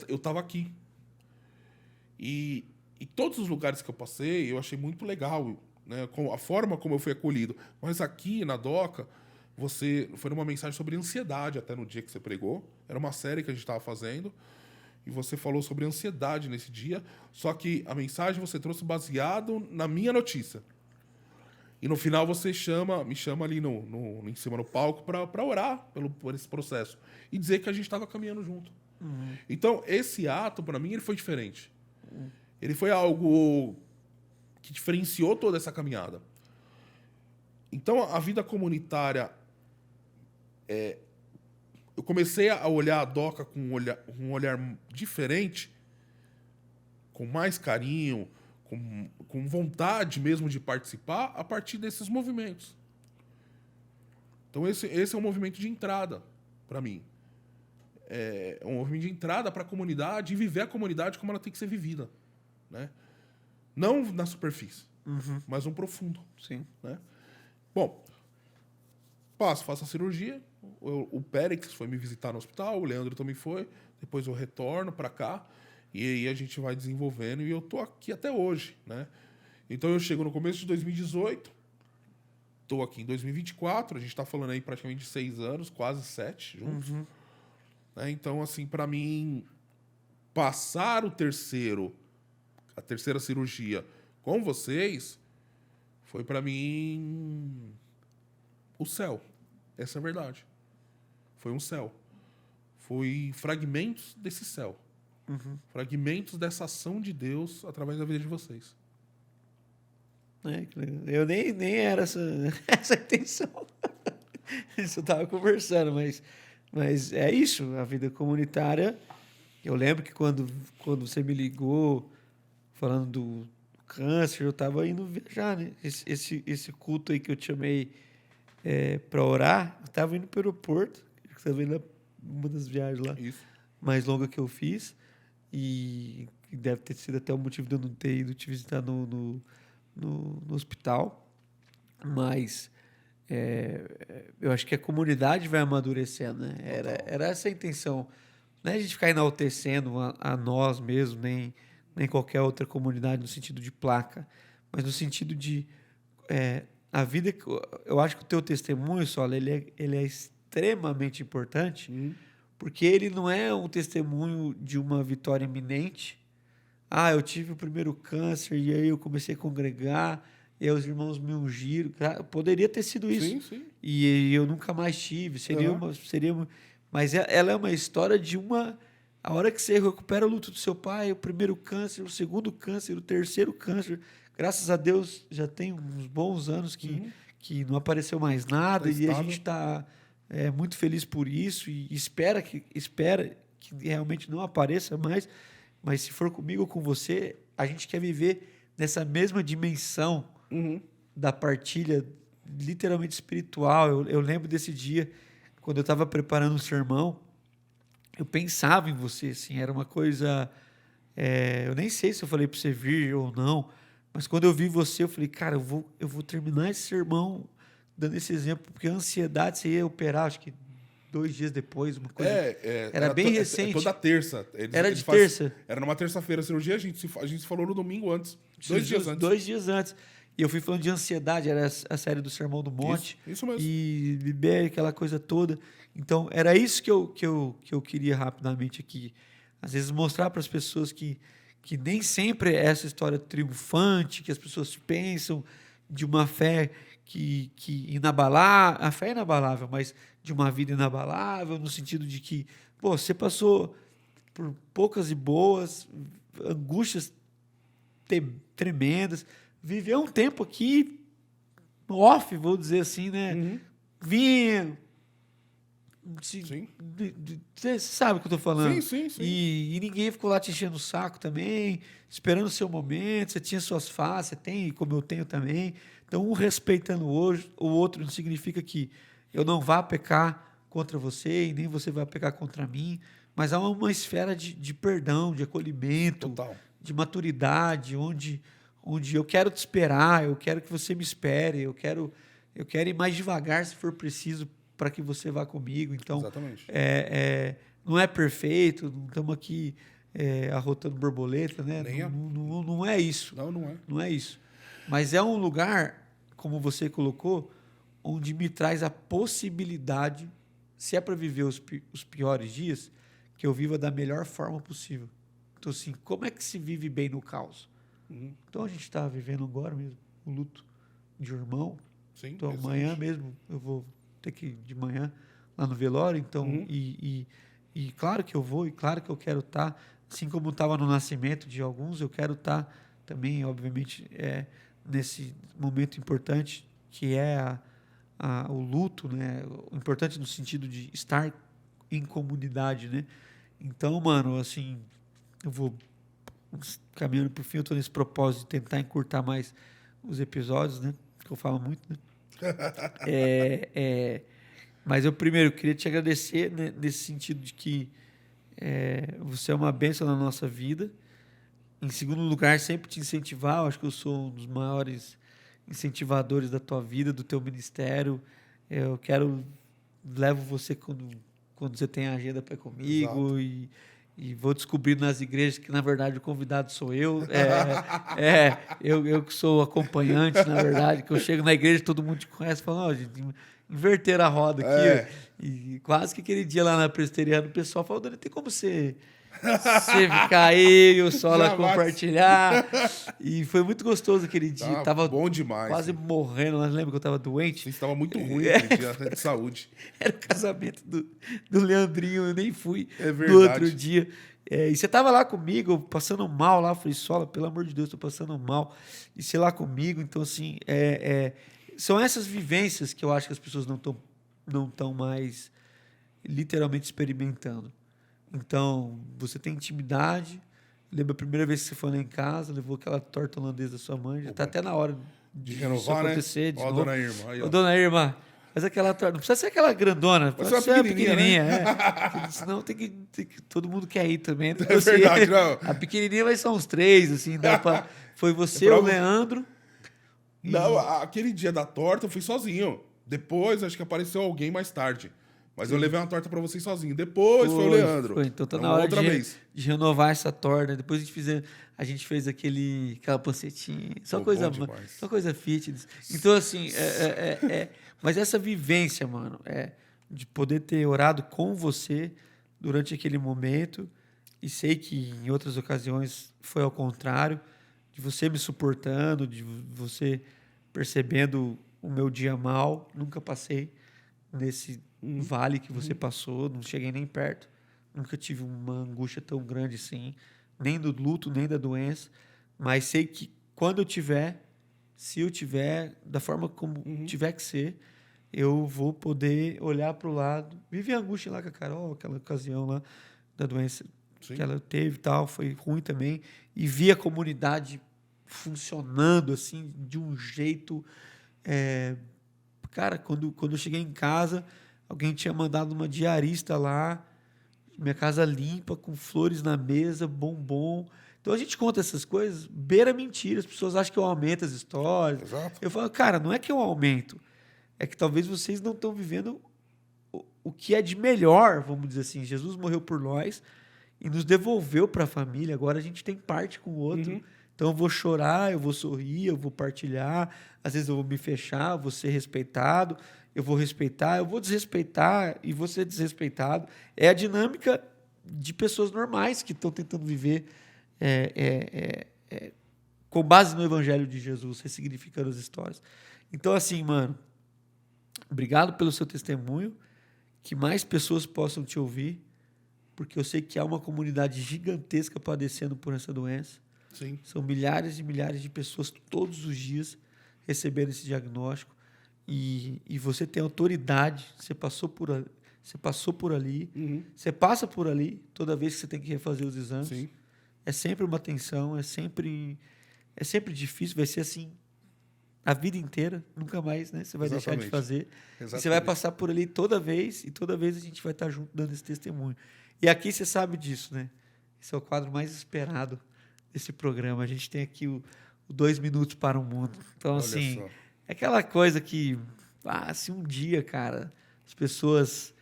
estava aqui. E todos os lugares que eu passei, eu achei muito legal, né? A forma como eu fui acolhido. Mas aqui na DOCA, foi uma mensagem sobre ansiedade até no dia que você pregou. Era uma série que a gente estava fazendo. E você falou sobre ansiedade nesse dia. Só que a mensagem você trouxe baseado na minha notícia. E no final você me chama ali em cima no palco para orar por esse processo. E dizer que a gente estava caminhando junto. Então, esse ato, para mim, ele foi diferente. Ele foi algo que diferenciou toda essa caminhada. Então, a vida comunitária... eu comecei a olhar a DOCA com um olhar diferente, com mais carinho, com vontade mesmo de participar a partir desses movimentos. Então, esse é um movimento de entrada para mim. É um movimento de entrada para a comunidade e viver a comunidade como ela tem que ser vivida. Né? Não na superfície, mas no profundo. Sim. Né? Bom, faço a cirurgia. O Périx foi me visitar no hospital, o Leandro também foi. Depois eu retorno para cá. E aí a gente vai desenvolvendo e eu tô aqui até hoje, né? Então eu chego no começo de 2018, tô aqui em 2024, a gente tá falando aí praticamente de 6 anos, quase 7 juntos. Né? Então, assim, para mim, passar a terceira cirurgia com vocês, foi para mim o céu. Essa é a verdade. Foi um céu. Foi fragmentos desse céu. Fragmentos dessa ação de Deus através da vida de vocês. Eu nem era essa intenção. Isso eu estava conversando, mas é isso, a vida comunitária. Eu lembro que quando você me ligou falando do câncer, eu estava indo viajar, né? Esse culto aí que eu te chamei para orar, eu estava indo para o aeroporto, eu estava indo uma das viagens lá mais longas que eu fiz. E deve ter sido até o motivo de eu não ter ido te visitar no hospital. Mas eu acho que a comunidade vai amadurecendo, né? Era essa a intenção. Não é a gente ficar enaltecendo a nós mesmos, nem qualquer outra comunidade no sentido de placa, mas no sentido de a vida... Eu acho que o teu testemunho, Sola, ele é extremamente importante, porque ele não é um testemunho de uma vitória iminente. Eu tive o primeiro câncer e aí eu comecei a congregar e aí os irmãos me ungiram. Poderia ter sido isso. Sim. E eu nunca mais tive. Mas ela é uma história de uma... A hora que você recupera o luto do seu pai, o primeiro câncer, o segundo câncer, o terceiro câncer, graças a Deus já tem uns bons anos que não apareceu mais nada, Tá e a estável. gente está muito feliz por isso e espera que realmente não apareça mais, mas se for comigo ou com você, a gente quer viver nessa mesma dimensão da partilha literalmente espiritual. Eu lembro desse dia, quando eu estava preparando um sermão, eu pensava em você, assim, era uma coisa... eu nem sei se eu falei para você vir ou não, mas quando eu vi você, eu falei, cara, eu vou terminar esse sermão dando esse exemplo, porque a ansiedade, você ia operar, acho que 2 dias depois, uma coisa... era bem recente. Toda terça. Era de terça. Era numa terça-feira a cirurgia, a gente se falou no domingo antes. 2 dias antes. 2 dias antes. E eu fui falando de ansiedade, era a série do Sermão do Monte. Isso mesmo. E beber aquela coisa toda. Então, era isso que eu queria rapidamente aqui. Às vezes mostrar para as pessoas que nem sempre é essa história triunfante, que as pessoas pensam de uma fé que inabalável, a fé é inabalável, mas de uma vida inabalável, no sentido de que, pô, você passou por poucas e boas, angústias tremendas, viveu um tempo aqui off, vou dizer assim, né? Vinha... Sim. Você sabe o que eu tô falando. Sim. E ninguém ficou lá te enchendo o saco também, esperando o seu momento. Você tinha suas fases, você tem, como eu tenho também. Então, um respeitando o outro não significa que eu não vá pecar contra você e nem você vai pecar contra mim, mas há uma esfera de perdão, de acolhimento, Total. de maturidade, onde eu quero te esperar, eu quero que você me espere, eu quero ir mais devagar se for preciso para que você vá comigo. Então, exatamente. Não é perfeito, não estamos aqui arrotando borboleta, né? Não é isso. Não é. Não é isso. Mas é um lugar, como você colocou, onde me traz a possibilidade, se é para viver os piores dias, que eu viva da melhor forma possível. Então, assim, como é que se vive bem no caos? Então, a gente está vivendo agora mesmo o luto de um irmão. Sim, então, exatamente. amanhã mesmo eu vou ter que ir de manhã lá no velório. Então, e claro que eu vou, e claro que eu quero estar, assim como estava no nascimento de alguns, eu quero estar também, obviamente, nesse momento importante que é o luto, né? O importante no sentido de estar em comunidade, né? Então, mano, assim, eu vou caminhando para o fim, eu estou nesse propósito de tentar encurtar mais os episódios, né? Que eu falo muito, né? Mas eu primeiro queria te agradecer, né, nesse sentido de que você é uma bênção na nossa vida. Em segundo lugar, sempre te incentivar. Eu acho que eu sou um dos maiores incentivadores da tua vida, do teu ministério. Eu levo você quando você tem a agenda para comigo e vou descobrir nas igrejas que, na verdade, o convidado sou eu. Eu que sou acompanhante, na verdade, que eu chego na igreja, todo mundo te conhece, fala, gente, inverter a roda aqui. E quase que aquele dia lá na presbiteriana, o pessoal falou, Dani, tem como você ficar aí e o Sola compartilhar. E foi muito gostoso aquele dia. Tava bom demais. Quase morrendo. Lembra que eu tava doente? Você estava muito ruim aquele dia de saúde. Era o casamento do Leandrinho, eu nem fui verdade. no outro dia. E você tava lá comigo, passando mal lá. Eu falei, Sola, pelo amor de Deus, tô passando mal. E você lá comigo. Então, assim, são essas vivências que eu acho que as pessoas não estão mais literalmente experimentando. Então, você tem intimidade. Lembra a primeira vez que você foi lá em casa, levou aquela torta holandesa da sua mãe. Já está até na hora de renovar, acontecer. Né? Ó, dona Irma. Aí, ó, dona Irma, faz aquela torta. Não precisa ser aquela grandona. Pode ser uma pequenininha, né? Senão tem que todo mundo quer ir também. Né? É verdade, não. A pequenininha vai ser uns 3, assim. Foi você, o Leandro. Não, aquele dia da torta eu fui sozinho. Depois, acho que apareceu alguém mais tarde. Mas eu levei uma torta pra vocês sozinho. Depois foi o Leandro. Então tá na hora de renovar essa torta. Depois a gente fez aquela pancetinha. Só coisa fitness. Então, assim, mas essa vivência, mano, de poder ter orado com você durante aquele momento, e sei que em outras ocasiões foi ao contrário, de você me suportando, de você percebendo o meu dia mal. Nunca passei vale que você passou, não cheguei nem perto. Nunca tive uma angústia tão grande assim, nem do luto, nem da doença. Mas sei que quando eu tiver, se eu tiver, da forma como tiver que ser, eu vou poder olhar para o lado. Vivi a angústia lá com a Carol, aquela ocasião lá da doença que ela teve e tal, foi ruim também. E vi a comunidade funcionando assim, de um jeito... Cara, quando eu cheguei em casa, alguém tinha mandado uma diarista lá, minha casa limpa, com flores na mesa, bombom. Então a gente conta essas coisas, beira mentira. As pessoas acham que eu aumento as histórias. Exato. Eu falo, cara, não é que eu aumento, é que talvez vocês não estão vivendo o que é de melhor, vamos dizer assim. Jesus morreu por nós e nos devolveu para a família. Agora a gente tem parte com o outro. Então eu vou chorar, eu vou sorrir, eu vou partilhar. Às vezes eu vou me fechar, vou ser respeitado, eu vou respeitar, eu vou desrespeitar e vou ser desrespeitado. É a dinâmica de pessoas normais que estão tentando viver com base no Evangelho de Jesus, ressignificando as histórias. Então, assim, mano, obrigado pelo seu testemunho, que mais pessoas possam te ouvir, porque eu sei que há uma comunidade gigantesca padecendo por essa doença. Sim. São milhares e milhares de pessoas todos os dias recebendo esse diagnóstico. E você tem autoridade, você passou por ali, você passa por ali toda vez que você tem que refazer os exames. Sim. É sempre uma tensão, é sempre difícil, vai ser assim a vida inteira, nunca mais, né? Você vai deixar de fazer. E você vai passar por ali toda vez, e toda vez a gente vai estar junto dando esse testemunho. E aqui você sabe disso, né? Esse é o quadro mais esperado desse programa. A gente tem aqui o 2 minutos para o mundo. Então, Olha assim, só. é aquela coisa que, se um dia, cara, as pessoas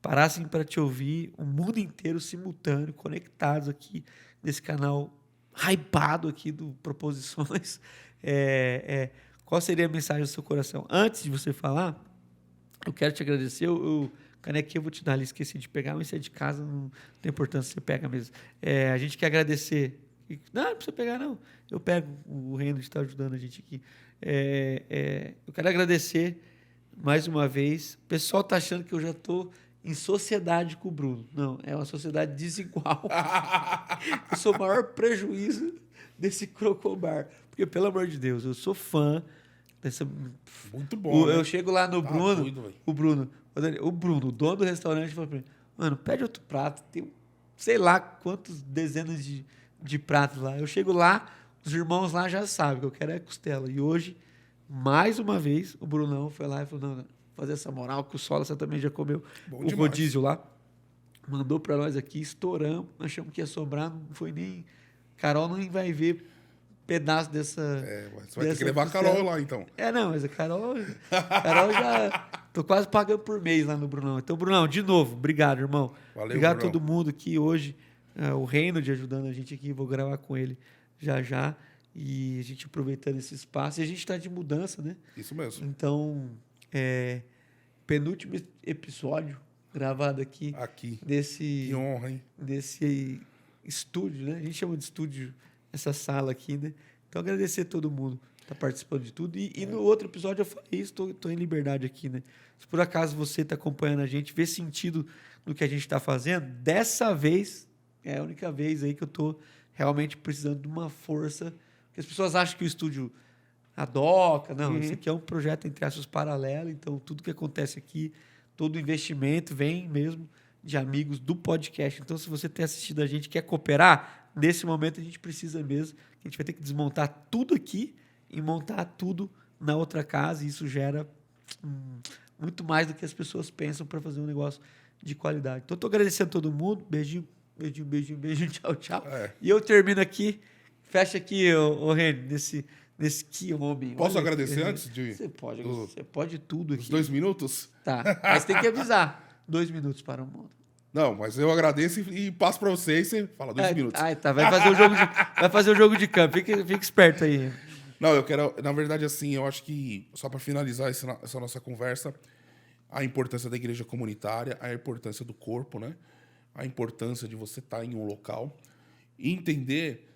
parassem para te ouvir, o mundo inteiro simultâneo, conectados aqui nesse canal hypado aqui do Proposições, qual seria a mensagem do seu coração? Antes de você falar, eu quero te agradecer. Canequinha eu vou te dar ali, esqueci de pegar, mas se é de casa, não tem importância, você pega mesmo. A gente quer agradecer. Não precisa pegar, não. Eu pego, o Reino está ajudando a gente aqui. Eu quero agradecer mais uma vez. O pessoal está achando que eu já estou em sociedade com o Bruno. Não, é uma sociedade desigual. Eu sou o maior prejuízo desse Crocobar. Porque, pelo amor de Deus, eu sou fã dessa... Muito bom, Eu né? chego lá no Bruno, Doido, o Bruno, o dono do restaurante, falou para mim, mano, pede outro prato. Tem sei lá quantas dezenas de pratos lá. Eu chego lá, os irmãos lá já sabem que eu quero é costela. E hoje, mais uma vez, o Brunão foi lá e falou, não, fazer essa moral, que o Sola você também já comeu Bom o demais. rodízio lá. Mandou para nós aqui, estouramos, achamos que ia sobrar, não foi nem... Carol não vai ver pedaço dessa... Você vai ter que levar a Carol lá, então. Não, mas a Carol já... Tô quase pagando por mês lá no Brunão. Então, Brunão, de novo, obrigado, irmão. Valeu, obrigado Brunão. a todo mundo aqui hoje. O Reino de ajudando a gente aqui, vou gravar com ele já. E a gente aproveitando esse espaço. E a gente está de mudança, né? Isso mesmo. Então, penúltimo episódio gravado aqui. Aqui. Desse, Que honra, hein? Desse estúdio, né? A gente chama de estúdio essa sala aqui, né? Então, agradecer a todo mundo que está participando de tudo. E no outro episódio eu falei isso, estou em liberdade aqui, né? Se por acaso você está acompanhando a gente, vê sentido no que a gente está fazendo, dessa vez é a única vez aí que eu estou realmente precisando de uma força. Porque as pessoas acham que o estúdio adoca. Não, isso aqui é um projeto, entre aspas, paralelo. Então, tudo que acontece aqui, todo o investimento vem mesmo de amigos do podcast. Então, se você tem assistido a gente e quer cooperar, nesse momento a gente precisa mesmo. A gente vai ter que desmontar tudo aqui e montar tudo na outra casa. E isso gera muito mais do que as pessoas pensam para fazer um negócio de qualidade. Então, estou agradecendo a todo mundo. Beijinho, tchau, tchau. E eu termino aqui, fecha aqui, ô Reni, nesse que homem. Posso agradecer antes de... Você pode tudo aqui. Os 2 minutos? Tá, mas tem que avisar. 2 minutos para o mundo. Não, mas eu agradeço e passo para você e você fala 2 minutos. Tá, vai fazer o jogo de campo. Fica esperto aí. Não, eu quero... Na verdade, assim, eu acho que, só para finalizar essa nossa conversa, a importância da igreja comunitária, a importância do corpo, né? A importância de você estar em um local e entender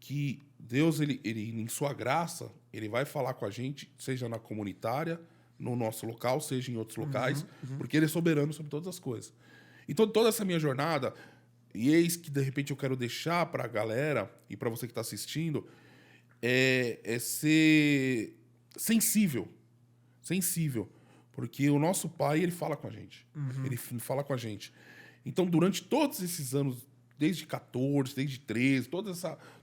que Deus, ele, em sua graça, ele vai falar com a gente, seja na comunitária, no nosso local, seja em outros locais, porque ele é soberano sobre todas as coisas. Então, toda essa minha jornada, e eis que, de repente, eu quero deixar para a galera e para você que está assistindo, é ser sensível. Sensível. Porque o nosso pai, ele fala com a gente. Ele fala com a gente. Então, durante todos esses anos, desde 14, desde 13,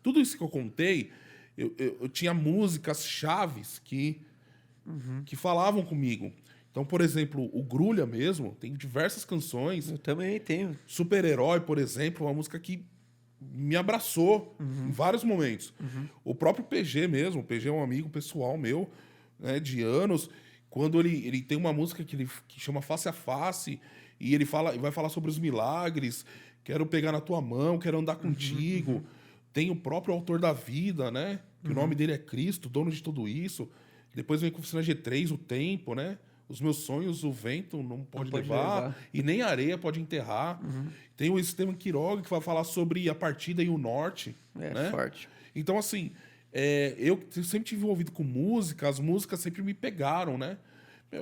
tudo isso que eu contei, eu tinha músicas chaves que falavam comigo. Então, por exemplo, o Grulha mesmo, tem diversas canções. Eu também tenho. Super-Herói, por exemplo, uma música que me abraçou em vários momentos. O próprio PG mesmo, o PG é um amigo pessoal meu, né, de anos. Quando ele tem uma música que chama Face a Face, e ele vai falar sobre os milagres, quero pegar na tua mão, quero andar contigo. Tem o próprio Autor da Vida, né? Que o nome dele é Cristo, dono de tudo isso. Depois vem com o Oficina G3, o Tempo, né? Os meus sonhos, o vento não pode levar, e nem a areia pode enterrar. Tem o Esteban Quiroga, que vai falar sobre a partida e o norte. Né? Forte. Então, assim, eu sempre tive envolvido com música, as músicas sempre me pegaram, né?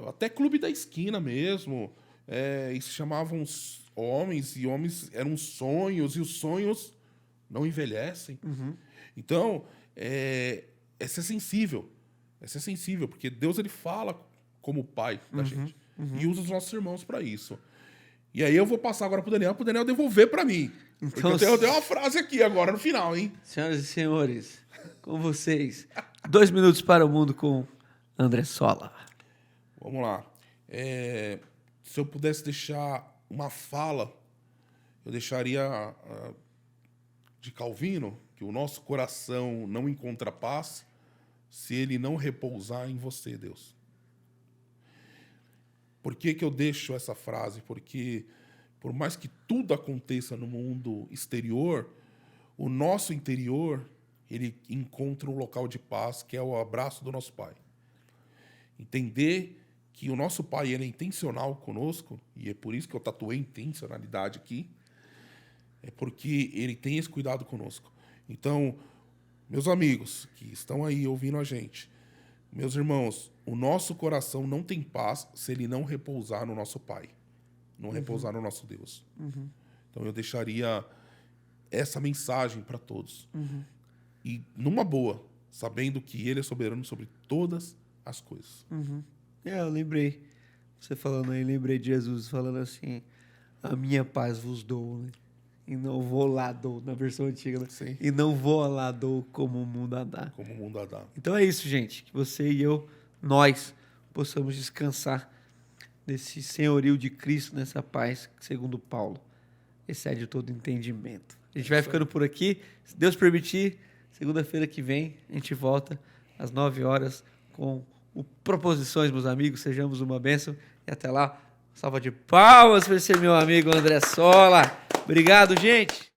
Até Clube da Esquina mesmo. E se chamavam homens, e homens eram sonhos, e os sonhos não envelhecem. Então, é ser sensível. É ser sensível, porque Deus, ele fala como pai da gente. E usa os nossos irmãos para isso. E aí eu vou passar agora pro Daniel devolver para mim. Então, porque eu tenho uma frase aqui agora no final, hein? Senhoras e senhores, com vocês, 2 minutos para o mundo com André Sola. Vamos lá. Se eu pudesse deixar uma fala, eu deixaria de Calvino, que o nosso coração não encontra paz se ele não repousar em você, Deus. Por que eu deixo essa frase? Porque, por mais que tudo aconteça no mundo exterior, o nosso interior, ele encontra um local de paz, que é o abraço do nosso Pai. Entender que o nosso Pai, ele é intencional conosco, e é por isso que eu tatuei intencionalidade aqui, é porque ele tem esse cuidado conosco. Então, meus amigos que estão aí ouvindo a gente, meus irmãos, o nosso coração não tem paz se ele não repousar no nosso Pai, não repousar no nosso Deus. Então eu deixaria essa mensagem para todos. E numa boa, sabendo que ele é soberano sobre todas as coisas. Eu lembrei, você falando aí, lembrei de Jesus falando assim, a minha paz vos dou, né? E não vou lá dou, na versão antiga, né? Sim. E não vou lá dou como o mundo a dá. Como o mundo a dá. Então é isso, gente. Que você e eu, nós, possamos descansar nesse senhorio de Cristo, nessa paz que, segundo Paulo, excede todo entendimento. A gente vai ficando por aqui. Se Deus permitir, segunda-feira que vem, a gente volta às 9 horas com o Proposições, meus amigos. Sejamos uma bênção. E até lá, salva de palmas para esse meu amigo André Sola. Obrigado, gente.